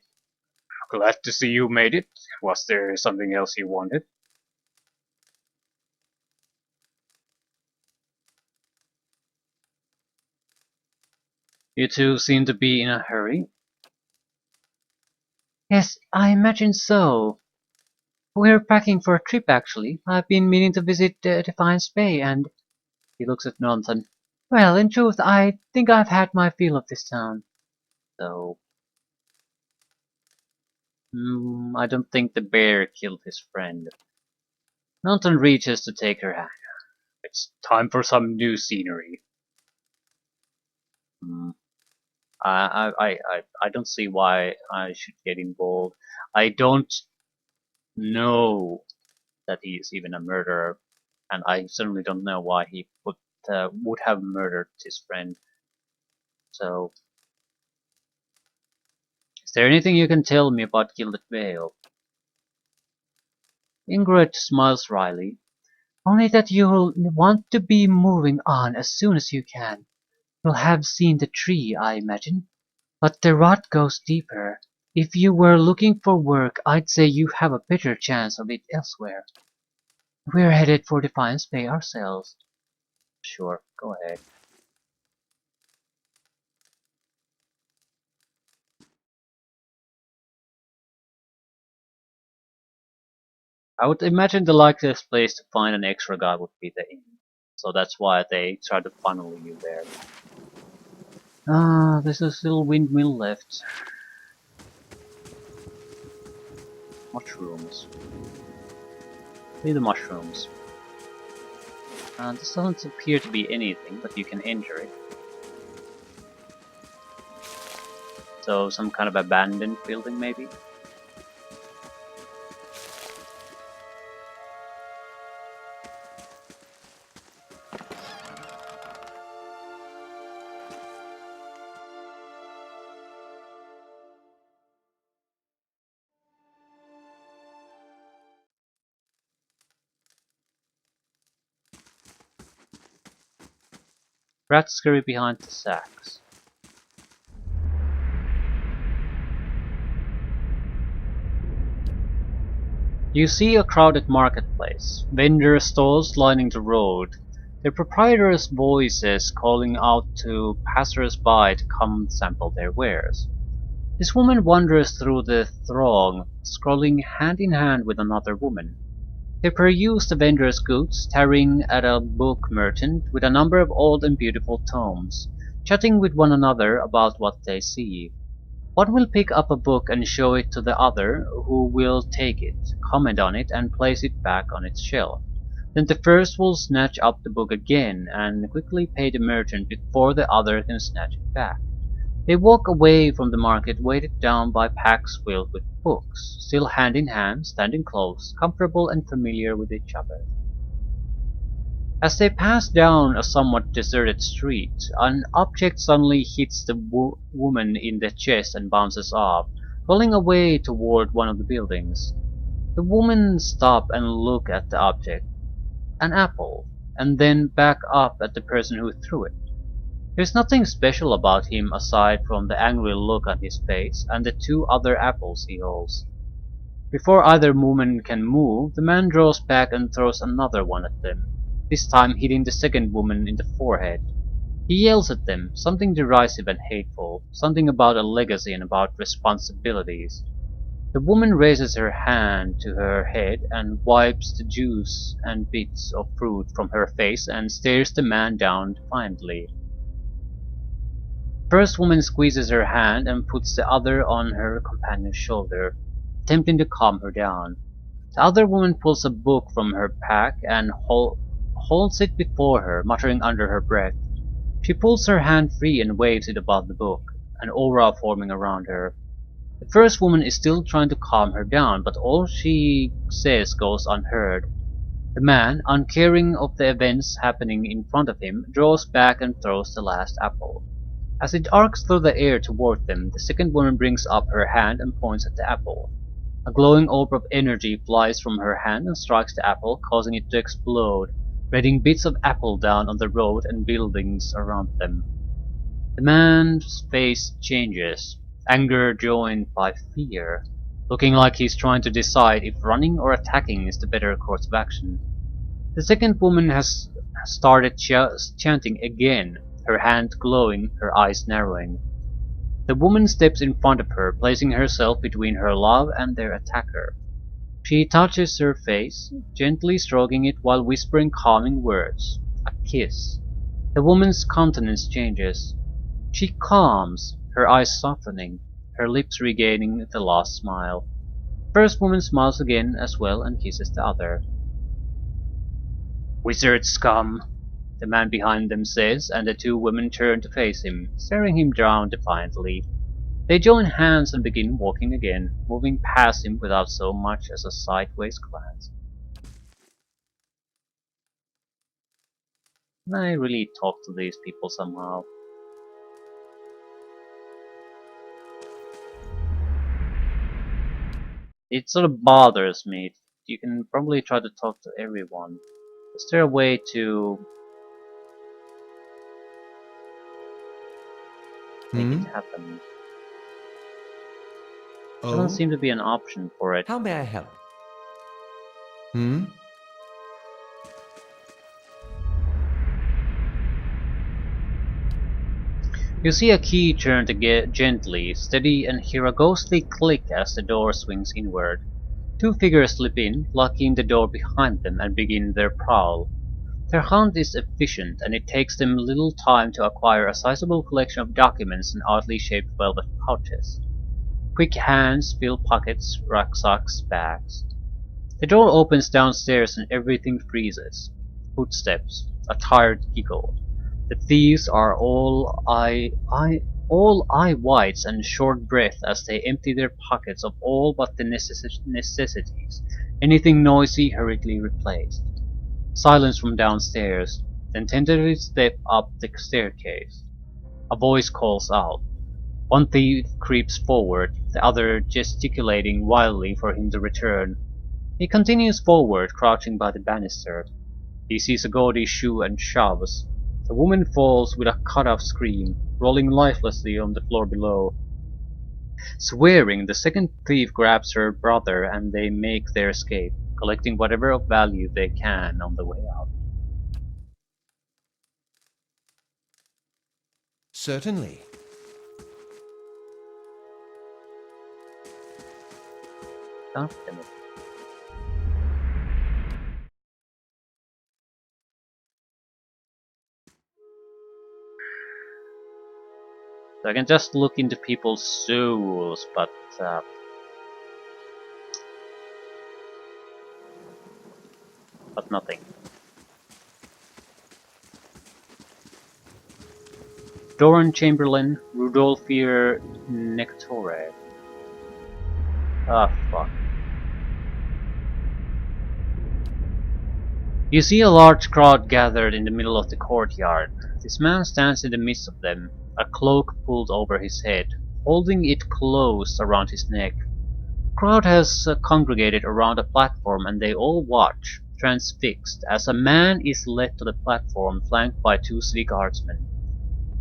Glad to see you made it. Was there something else you wanted? You two seem to be in a hurry. Yes, I imagine so. We're packing for a trip, actually. I've been meaning to visit Defiance Bay, and he looks at Nonton. Well, in truth, I think I've had my fill of this town. So, I don't think the bear killed his friend. Nonton reaches to take her hand. It's time for some new scenery. Hmm. I don't see why I should get involved. I don't know that he is even a murderer, and I certainly don't know why he would have murdered his friend. So, is there anything you can tell me about Gilded Vale? Ingrid smiles wryly. Only that you'll want to be moving on as soon as you can. You'll have seen the tree, I imagine. But the rot goes deeper. If you were looking for work, I'd say you have a better chance of it elsewhere. We're headed for Defiance Bay ourselves. Sure, go ahead. I would imagine the likeliest place to find an extra guy would be the inn. So that's why they try to funnel you there. Ah, there's a little windmill left. Mushrooms. Leave the mushrooms. This doesn't appear to be anything, but you can enter it. So some kind of abandoned building maybe? Rats scurry behind the sacks. You see a crowded marketplace, vendor stalls lining the road, their proprietors' voices calling out to passers-by to come sample their wares. This woman wanders through the throng, scrolling hand in hand with another woman. They peruse the vendor's goods, staring at a book merchant with a number of old and beautiful tomes, chatting with one another about what they see. One will pick up a book and show it to the other, who will take it, comment on it, and place it back on its shelf. Then the first will snatch up the book again and quickly pay the merchant before the other can snatch it back. They walk away from the market weighted down by packs filled with books, still hand in hand, standing close, comfortable and familiar with each other. As they pass down a somewhat deserted street, an object suddenly hits the woman in the chest and bounces off, rolling away toward one of the buildings. The woman stop and look at the object, an apple, and then back up at the person who threw it. There's nothing special about him aside from the angry look on his face and the two other apples he holds. Before either woman can move, the man draws back and throws another one at them, this time hitting the second woman in the forehead. He yells at them, something derisive and hateful, something about a legacy and about responsibilities. The woman raises her hand to her head and wipes the juice and bits of fruit from her face and stares the man down defiantly. The first woman squeezes her hand and puts the other on her companion's shoulder, attempting to calm her down. The other woman pulls a book from her pack and holds it before her, muttering under her breath. She pulls her hand free and waves it above the book, an aura forming around her. The first woman is still trying to calm her down, but all she says goes unheard. The man, uncaring of the events happening in front of him, draws back and throws the last apple. As it arcs through the air toward them, the second woman brings up her hand and points at the apple. A glowing orb of energy flies from her hand and strikes the apple, causing it to explode, raining bits of apple down on the road and buildings around them. The man's face changes, anger joined by fear, looking like he's trying to decide if running or attacking is the better course of action. The second woman has started chanting again, her hand glowing, her eyes narrowing. The woman steps in front of her, placing herself between her love and their attacker. She touches her face, gently stroking it while whispering calming words. A kiss. The woman's countenance changes. She calms, her eyes softening, her lips regaining the lost smile. The first woman smiles again as well and kisses the other. "Wizard scum!" the man behind them says, and the two women turn to face him, staring him down defiantly. They join hands and begin walking again, moving past him without so much as a sideways glance. Can I really talk to these people somehow? It sort of bothers me. You can probably try to talk to everyone. Is there a way to make it happen? Doesn't Oh? seem to be an option for it. How may I help? You see a key turn to get gently, steady, and hear a ghostly click as the door swings inward. Two figures slip in, locking the door behind them, and begin their prowl. Their hunt is efficient, and it takes them little time to acquire a sizable collection of documents in oddly shaped velvet pouches. Quick hands fill pockets, rucksacks, bags. The door opens downstairs and everything freezes. Footsteps, a tired giggle. The thieves are all eye whites and short breath as they empty their pockets of all but the necessities. Anything noisy hurriedly replaced. Silence from downstairs, then tentatively step up the staircase. A voice calls out. One thief creeps forward, the other gesticulating wildly for him to return. He continues forward, crouching by the banister. He sees a gaudy shoe and shoves. The woman falls with a cut-off scream, rolling lifelessly on the floor below. Swearing, the second thief grabs her brother and they make their escape, collecting whatever of value they can on the way out. Certainly. God damn it. So I can just look into people's souls, but nothing. Doran Chamberlain, Rudolfir Nectore. Ah, fuck. You see a large crowd gathered in the middle of the courtyard. This man stands in the midst of them, a cloak pulled over his head, holding it close around his neck. The crowd has congregated around a platform and they all watch, transfixed, as a man is led to the platform flanked by two city guardsmen.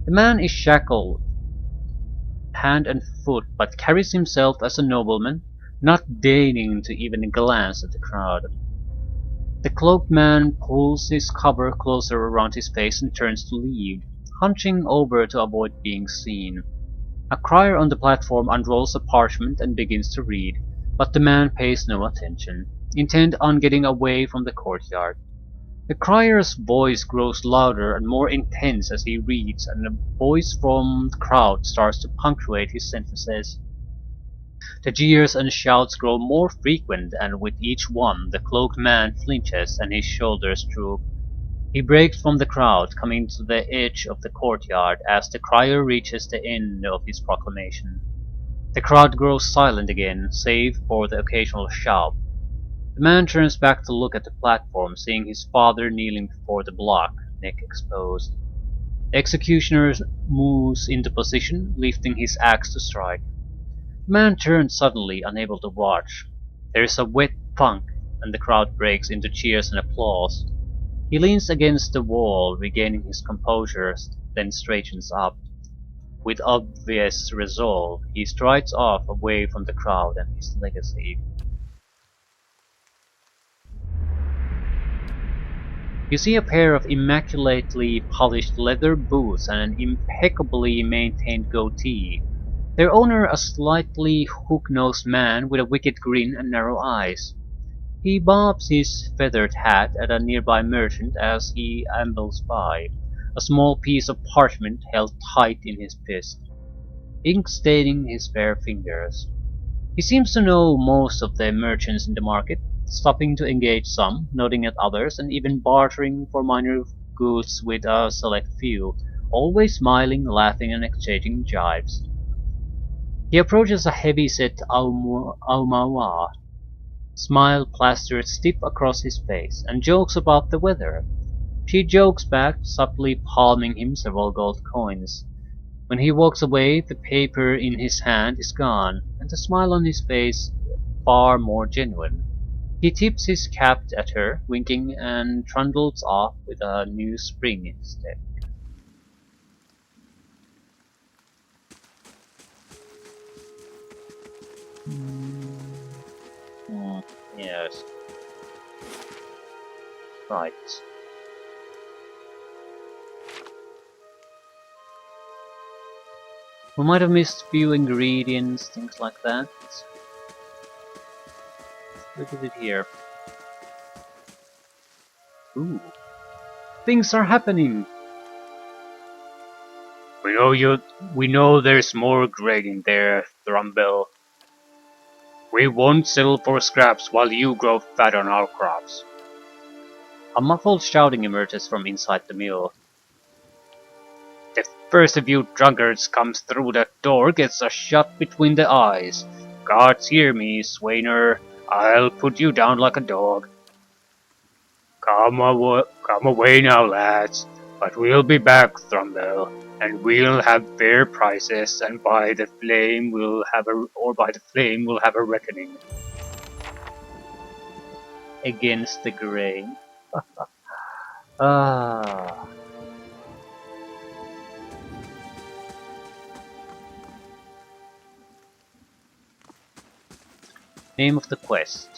The man is shackled hand and foot but carries himself as a nobleman, not deigning to even glance at the crowd. The cloaked man pulls his cover closer around his face and turns to leave, hunching over to avoid being seen. A crier on the platform unrolls a parchment and begins to read, but the man pays no attention, intent on getting away from the courtyard. The crier's voice grows louder and more intense as he reads, and a voice from the crowd starts to punctuate his sentences. The jeers and shouts grow more frequent, and with each one the cloaked man flinches and his shoulders droop. He breaks from the crowd, coming to the edge of the courtyard as the crier reaches the end of his proclamation. The crowd grows silent again, save for the occasional shout. The man turns back to look at the platform, seeing his father kneeling before the block, neck exposed. The executioner moves into position, lifting his axe to strike. The man turns suddenly, unable to watch. There is a wet thunk, and the crowd breaks into cheers and applause. He leans against the wall, regaining his composure, then straightens up. With obvious resolve, he strides off away from the crowd and his legacy. You see a pair of immaculately polished leather boots and an impeccably maintained goatee. Their owner, a slightly hook-nosed man with a wicked grin and narrow eyes. He bobs his feathered hat at a nearby merchant as he ambles by, a small piece of parchment held tight in his fist, ink staining his fair fingers. He seems to know most of the merchants in the market, stopping to engage some, nodding at others, and even bartering for minor goods with a select few, always smiling, laughing, and exchanging jibes. He approaches a heavy-set Aumawa, smile plastered stiff across his face, and jokes about the weather. She jokes back, subtly palming him several gold coins. When he walks away, the paper in his hand is gone, and the smile on his face far more genuine. He tips his cap at her, winking, and trundles off with a new spring in his step. Yes. Right. We might have missed a few ingredients, things like that. Look at it here. Ooh. Things are happening! We know there's more grain in there, Thrumbell. We won't settle for scraps while you grow fat on our crops. A muffled shouting emerges from inside the mill. The first of you drunkards comes through that door gets a shot between the eyes. Gods hear me, Swainer. I'll put you down like a dog. Come away now, lads. But we'll be back, Thrumbell, and we'll have fair prices, and by the flame we'll have a reckoning. Against the grain. Ah. Name of the quest.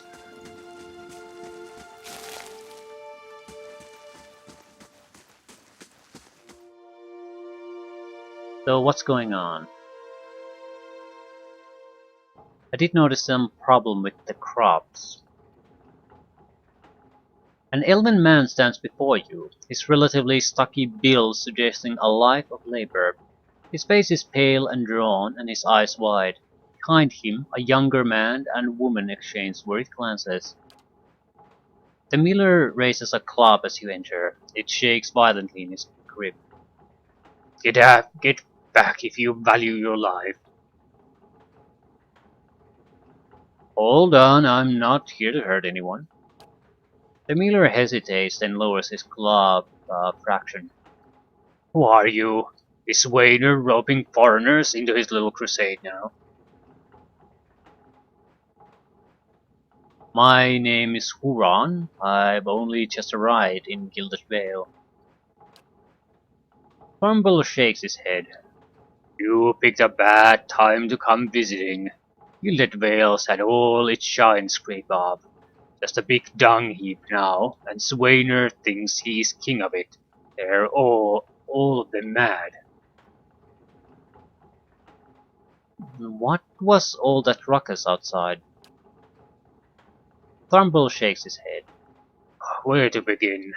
So what's going on? I did notice some problem with the crops. An elven man stands before you, his relatively stocky build suggesting a life of labor. His face is pale and drawn, and his eyes wide. Behind him, a younger man and woman exchange worried glances. The miller raises a club as you enter. It shakes violently in his grip. Get back if you value your life. Hold on, I'm not here to hurt anyone. The miller hesitates, then lowers his club a fraction. Who are you? Is Wayner roping foreigners into his little crusade now? My name is Huron. I've only just arrived in Gilded Vale. Thornbull shakes his head. You picked a bad time to come visiting. Gilded Vale's had all its shine scraped off. Just a big dung heap now, and Swainer thinks he's king of it. They're all of them mad. What was all that ruckus outside? Thornbull shakes his head. Where to begin?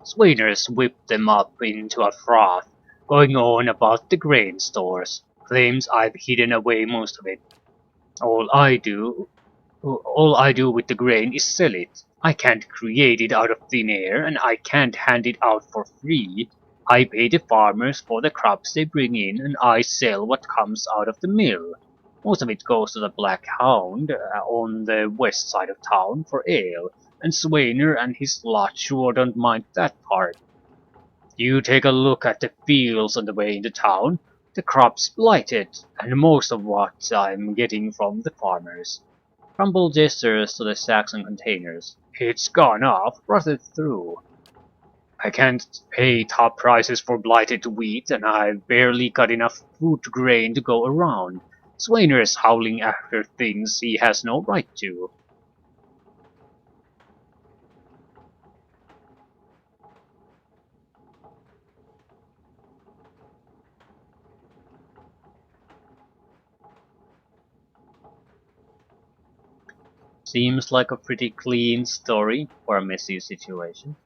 Swainers whipped them up into a froth, going on about the grain stores. Claims I've hidden away most of it. All I do all I do with the grain is sell it. I can't create it out of thin air, and I can't hand it out for free. I pay the farmers for the crops they bring in, and I sell what comes out of the mill. Most of it goes to the Black Hound on the west side of town for ale, and Swainer and his lot sure don't mind that part. You take a look at the fields on the way into town. The crop's blighted, and most of what I'm getting from the farmers. Rumble gestures to the sacks and containers. It's gone off, rotted through. I can't pay top prices for blighted wheat, and I've barely got enough food grain to go around. Swainer's howling after things he has no right to. Seems like a pretty clean story for a messy situation.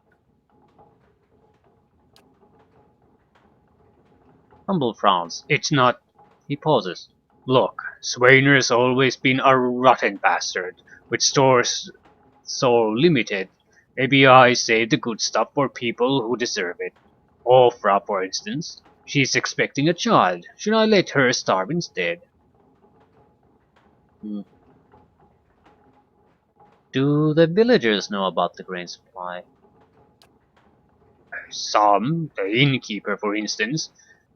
Humble frowns. It's not. He pauses. Look, Swainer's always been a rotten bastard, with stores so limited. Maybe I save the good stuff for people who deserve it. Ofra, for instance. She's expecting a child. Should I let her starve instead? Hmm. Do the villagers know about the grain supply? Some, the innkeeper for instance.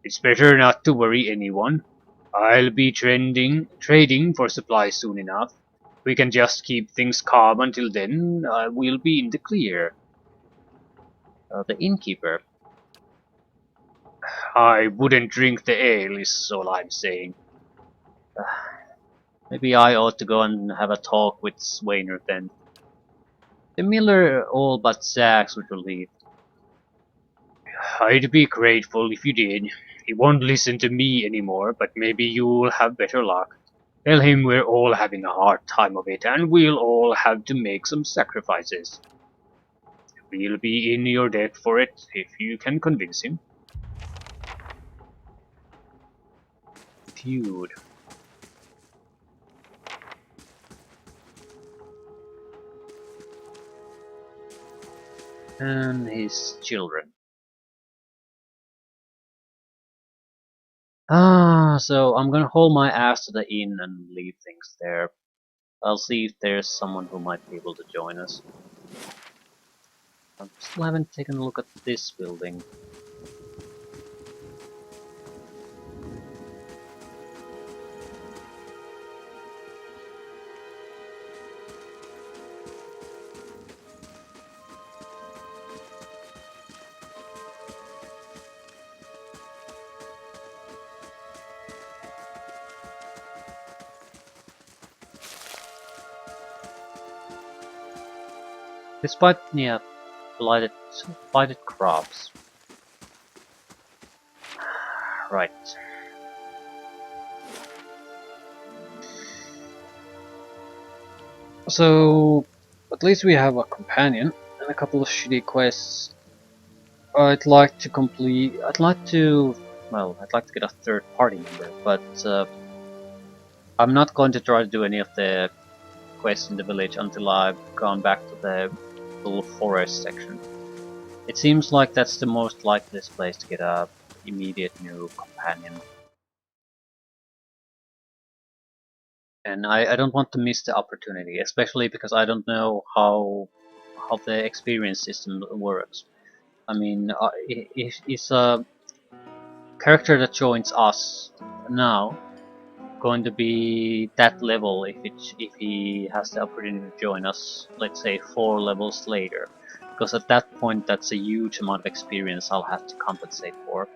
It's better not to worry anyone. I'll be trading for supplies soon enough. We can just keep things calm until then. We'll be in the clear. The innkeeper. I wouldn't drink the ale, is all I'm saying. Maybe I ought to go and have a talk with Swainer then. The miller all but sags with relief. I'd be grateful if you did. He won't listen to me anymore, but maybe you'll have better luck. Tell him we're all having a hard time of it, and we'll all have to make some sacrifices. We'll be in your debt for it, if you can convince him. Feud. And his children. So I'm gonna hold my ass to the inn and leave things there. I'll see if there's someone who might be able to join us. I still haven't taken a look at this building. Despite, yeah, blighted, blighted crops. Right. So, at least we have a companion and a couple of shitty quests. I'd like to complete. I'd like to. Well, I'd like to get a third party member, but I'm not going to try to do any of the quests in the village until I've gone back to the little forest section. It seems like that's the most likeliest place to get a immediate new companion. And I don't want to miss the opportunity, especially because I don't know how the experience system works. I mean, if is a character that joins us now going to be that level if he has the opportunity to join us, let's say 4 levels later? Because at that point, that's a huge amount of experience I'll have to compensate for.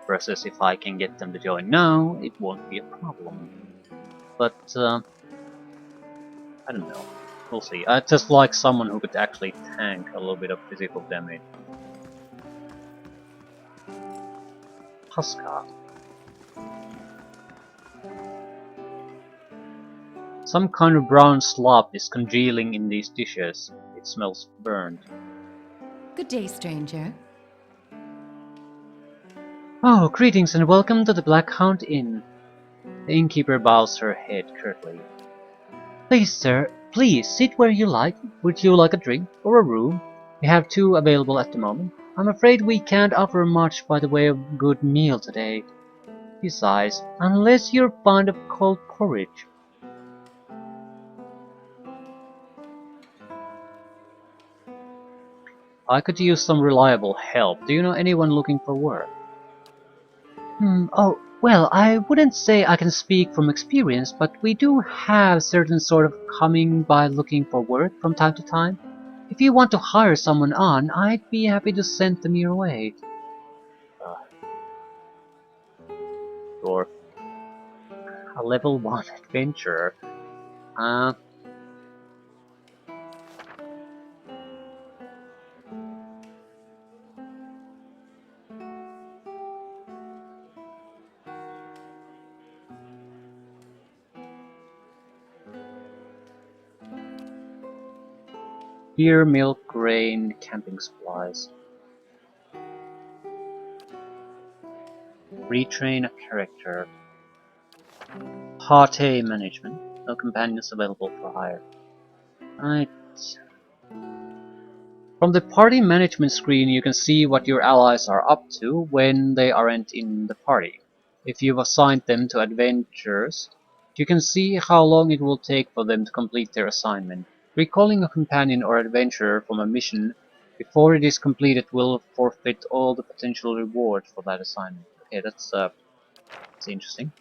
Versus if I can get them to join now, it won't be a problem. But I don't know. We'll see. I just like someone who could actually tank a little bit of physical damage. Huska. Some kind of brown slop is congealing in these dishes. It smells burned. Good day, stranger. Oh, greetings and welcome to the Black Hound Inn. The innkeeper bows her head curtly. Please, sir, please sit where you like. Would you like a drink or a room? We have 2 available at the moment. I'm afraid we can't offer much by the way of good meal today. He sighs, unless you're fond of cold porridge. I could use some reliable help. Do you know anyone looking for work? Oh, well, I wouldn't say I can speak from experience, but we do have certain sort of coming by looking for work from time to time. If you want to hire someone on, I'd be happy to send them your way. Or a level 1 adventurer. Uh, beer, milk, grain, camping supplies. Retrain a character. Party management. No companions available for hire. Right. From the party management screen you can see what your allies are up to when they aren't in the party. If you've assigned them to adventures, you can see how long it will take for them to complete their assignment. Recalling a companion or adventurer from a mission before it is completed will forfeit all the potential rewards for that assignment. Okay, that's interesting.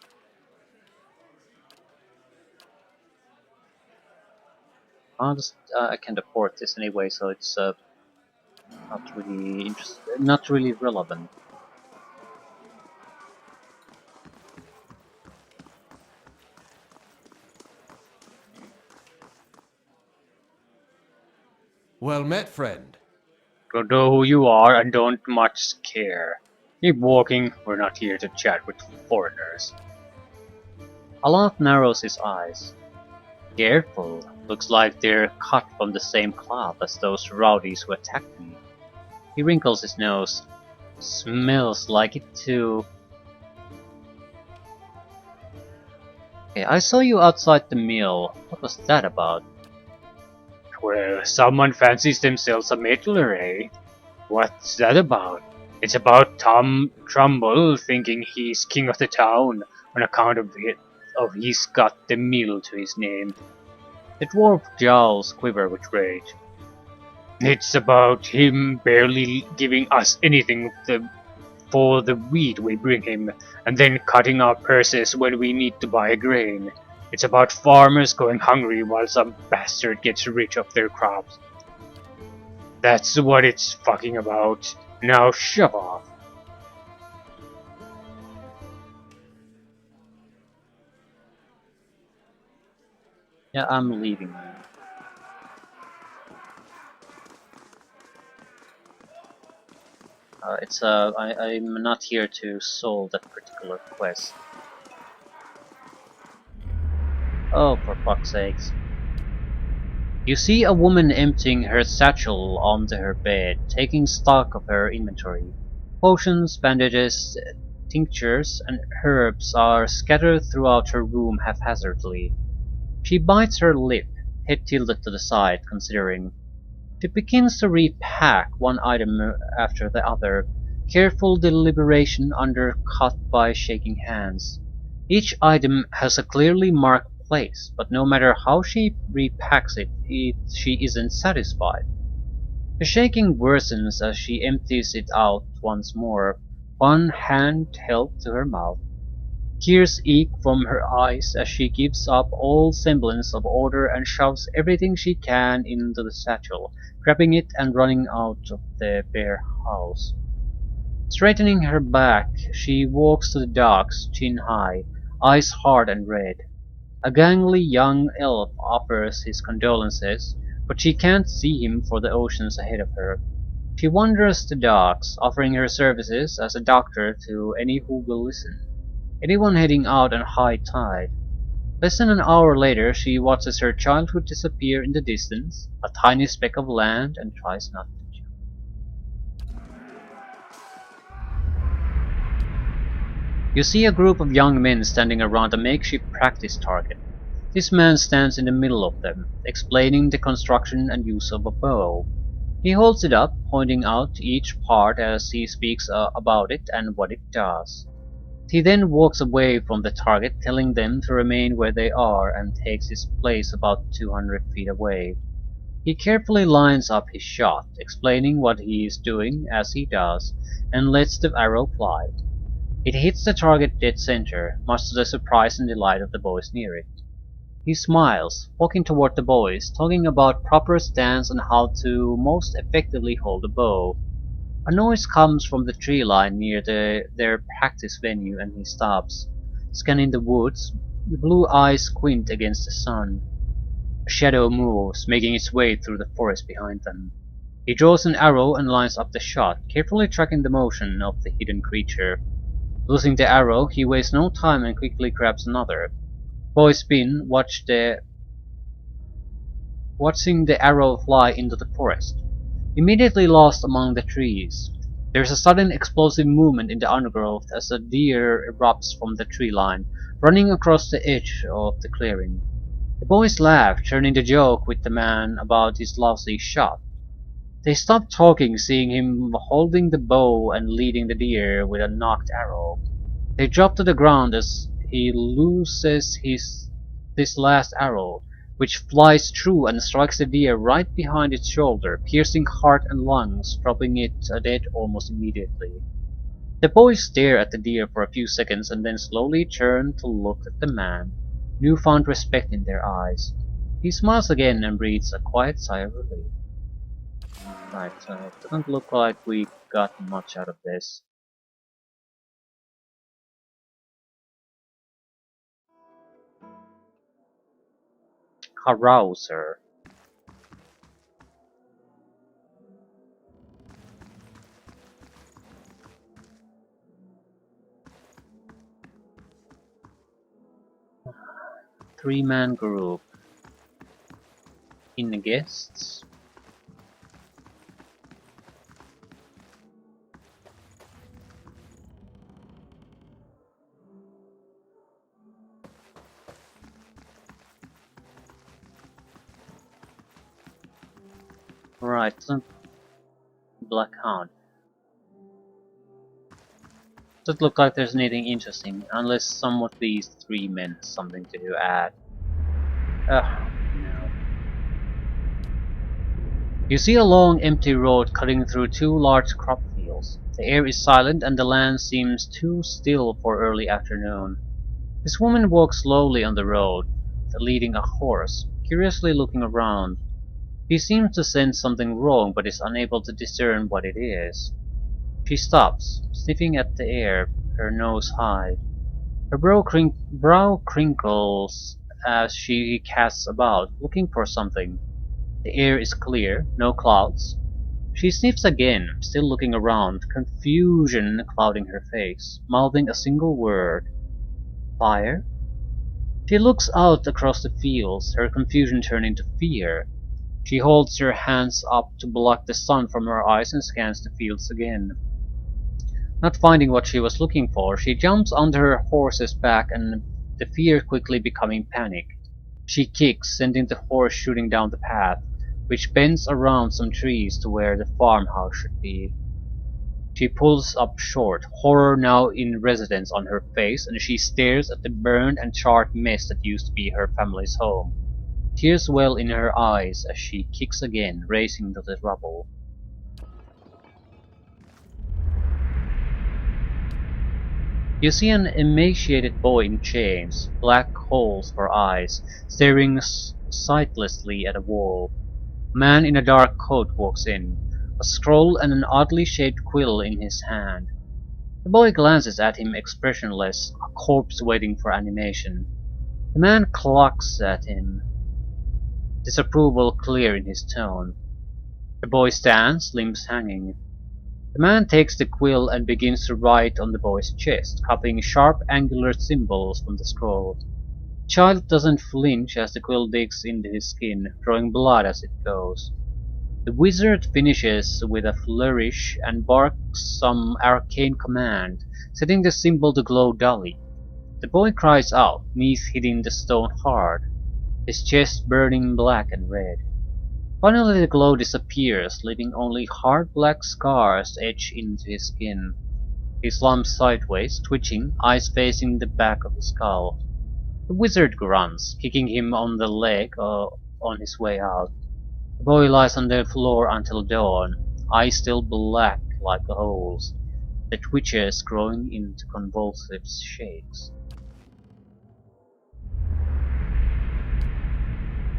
I can't afford this anyway, so it's not really relevant. Well met, friend. Don't know who you are and don't much care. Keep walking, we're not here to chat with foreigners. Alaf narrows his eyes. Careful, looks like they're cut from the same cloth as those rowdies who attacked me. He wrinkles his nose. Smells like it too. Okay, I saw you outside the mill. What was that about? Well, someone fancies themselves a middler, eh? What's that about? It's about Tom Trumbull thinking he's king of the town on account of he's got the mill to his name. The dwarf jowls quiver with rage. It's about him barely giving us anything for the wheat we bring him, and then cutting our purses when we need to buy grain. It's about farmers going hungry while some bastard gets rich off their crops. That's what it's fucking about. Now shove off. Yeah, I'm leaving. I'm not here to solve that particular quest. Oh, for fuck's sakes. You see a woman emptying her satchel onto her bed, taking stock of her inventory. Potions, bandages, tinctures, and herbs are scattered throughout her room haphazardly. She bites her lip, head tilted to the side, considering. She begins to repack one item after the other, careful deliberation undercut by shaking hands. Each item has a clearly marked place, but no matter how she repacks she isn't satisfied. The shaking worsens as she empties it out once more, one hand held to her mouth. Tears eke from her eyes as she gives up all semblance of order and shoves everything she can into the satchel, grabbing it and running out of the bare house. Straightening her back, she walks to the docks, chin high, eyes hard and red. A gangly young elf offers his condolences, but she can't see him for the oceans ahead of her. She wanders the docks, offering her services as a doctor to any who will listen. Anyone heading out on high tide. Less than an hour later, she watches her childhood disappear in the distance, a tiny speck of land, and tries not to jump. You see a group of young men standing around a makeshift practice target. This man stands in the middle of them, explaining the construction and use of a bow. He holds it up, pointing out each part as he speaks about it and what it does. He then walks away from the target, telling them to remain where they are, and takes his place about 200 feet away. He carefully lines up his shot, explaining what he is doing as he does, and lets the arrow fly. It hits the target dead center, much to the surprise and delight of the boys near it. He smiles, walking toward the boys, talking about proper stance and how to most effectively hold a bow. A noise comes from the tree line near their practice venue and he stops. Scanning the woods, the blue eyes squint against the sun. A shadow moves, making its way through the forest behind them. He draws an arrow and lines up the shot, carefully tracking the motion of the hidden creature. Losing the arrow, he wastes no time and quickly grabs another. Boys spin, watching the arrow fly into the forest. Immediately lost among the trees. There is a sudden explosive movement in the undergrowth as a deer erupts from the tree line, running across the edge of the clearing. The boys laugh, turning the joke with the man about his lousy shot. They stop talking, seeing him holding the bow and leading the deer with a knocked arrow. They drop to the ground as he looses this last arrow, which flies true and strikes the deer right behind its shoulder, piercing heart and lungs, dropping it dead almost immediately. The boys stare at the deer for a few seconds and then slowly turn to look at the man, newfound respect in their eyes. He smiles again and breathes a quiet sigh of relief. Right, it doesn't look like we got much out of this. Carouser. Three-man group. In the guests. Right, Black Hound. Doesn't look like there's anything interesting, unless some of these three men has something to add. Ugh, no. You see a long empty road cutting through two large crop fields. The air is silent and the land seems too still for early afternoon. This woman walks slowly on the road, leading a horse, curiously looking around. She seems to sense something wrong but is unable to discern what it is. She stops, sniffing at the air, her nose high. Her brow crinkles as she casts about, looking for something. The air is clear, no clouds. She sniffs again, still looking around, confusion clouding her face, mouthing a single word. Fire? She looks out across the fields, her confusion turning to fear. She holds her hands up to block the sun from her eyes and scans the fields again. Not finding what she was looking for, she jumps onto her horse's back and the fear quickly becoming panic. She kicks, sending the horse shooting down the path, which bends around some trees to where the farmhouse should be. She pulls up short, horror now in residence on her face, and she stares at the burned and charred mess that used to be her family's home. Tears well in her eyes as she kicks again, racing to the rubble. You see an emaciated boy in chains, black holes for eyes, staring sightlessly at a wall. A man in a dark coat walks in, a scroll and an oddly shaped quill in his hand. The boy glances at him expressionless, a corpse waiting for animation. The man clucks at him, disapproval clear in his tone. The boy stands, limbs hanging. The man takes the quill and begins to write on the boy's chest, copying sharp angular symbols from the scroll. The child doesn't flinch as the quill digs into his skin, drawing blood as it goes. The wizard finishes with a flourish and barks some arcane command, setting the symbol to glow dully. The boy cries out, knees hitting the stone hard, his chest burning black and red. Finally the glow disappears, leaving only hard black scars etched into his skin. He slumps sideways, twitching, eyes facing the back of the skull. The wizard grunts, kicking him on the leg on his way out. The boy lies on the floor until dawn, eyes still black like holes, the twitches growing into convulsive shakes.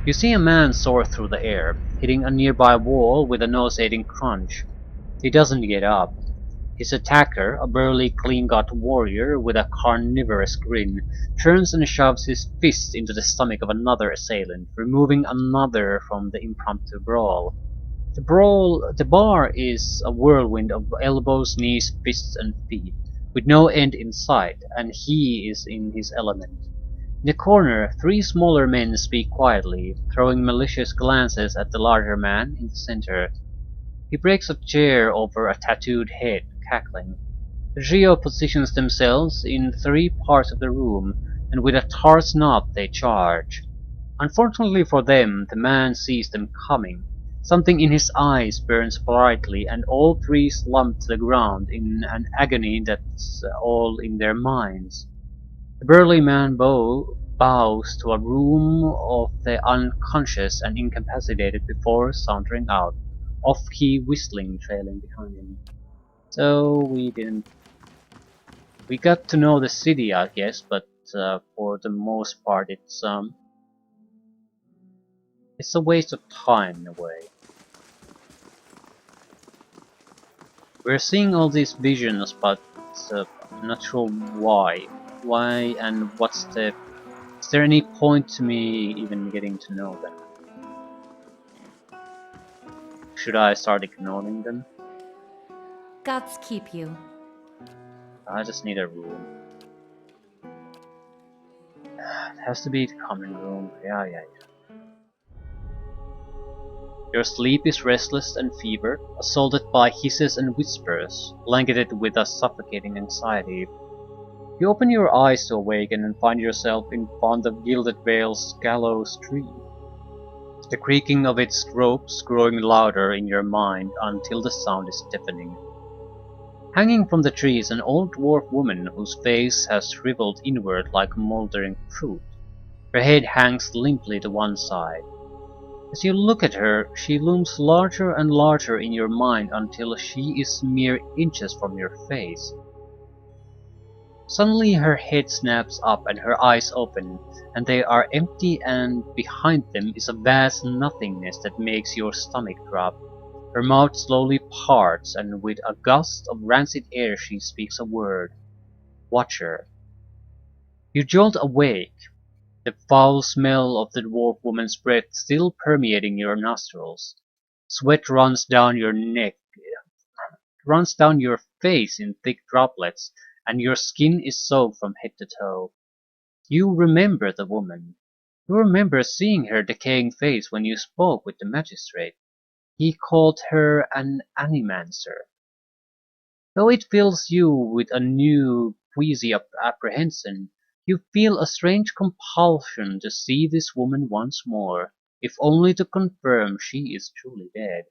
You see a man soar through the air, hitting a nearby wall with a nauseating crunch. He doesn't get up. His attacker, a burly, clean-cut warrior with a carnivorous grin, turns and shoves his fist into the stomach of another assailant, removing another from the impromptu brawl. The bar is a whirlwind of elbows, knees, fists, and feet, with no end in sight, and he is in his element. In the corner, three smaller men speak quietly, throwing malicious glances at the larger man in the center. He breaks a chair over a tattooed head, cackling. The trio positions themselves in three parts of the room, and with a tar's knot they charge. Unfortunately for them, the man sees them coming. Something in his eyes burns brightly, and all three slump to the ground in an agony that's all in their minds. The burly man bows to a room of the unconscious and incapacitated before sauntering out, off key whistling trailing behind him. So we got to know the city, I guess, but for the most part it's a waste of time in a way. We're seeing all these visions, but I'm not sure why. Why and what's the... Is there any point to me even getting to know them? Should I start ignoring them? Gods keep you. I just need a room. It has to be the common room. Yeah. Your sleep is restless and fevered, assaulted by hisses and whispers, blanketed with a suffocating anxiety. You open your eyes to awaken and find yourself in front of Gilded Vale's gallows tree. The creaking of its ropes growing louder in your mind until the sound is deafening. Hanging from the tree is an old dwarf woman whose face has shriveled inward like mouldering fruit. Her head hangs limply to one side. As you look at her, she looms larger and larger in your mind until she is mere inches from your face. Suddenly her head snaps up and her eyes open, and they are empty, and behind them is a vast nothingness that makes your stomach drop. Her mouth slowly parts, and with a gust of rancid air she speaks a word. Watcher. You jolt awake, the foul smell of the dwarf woman's breath still permeating your nostrils. Sweat runs down your neck, runs down your face in thick droplets, and your skin is soaked from head to toe. You remember the woman. You remember seeing her decaying face when you spoke with the magistrate. He called her an animancer. Though it fills you with a new queasy apprehension, you feel a strange compulsion to see this woman once more, if only to confirm she is truly dead.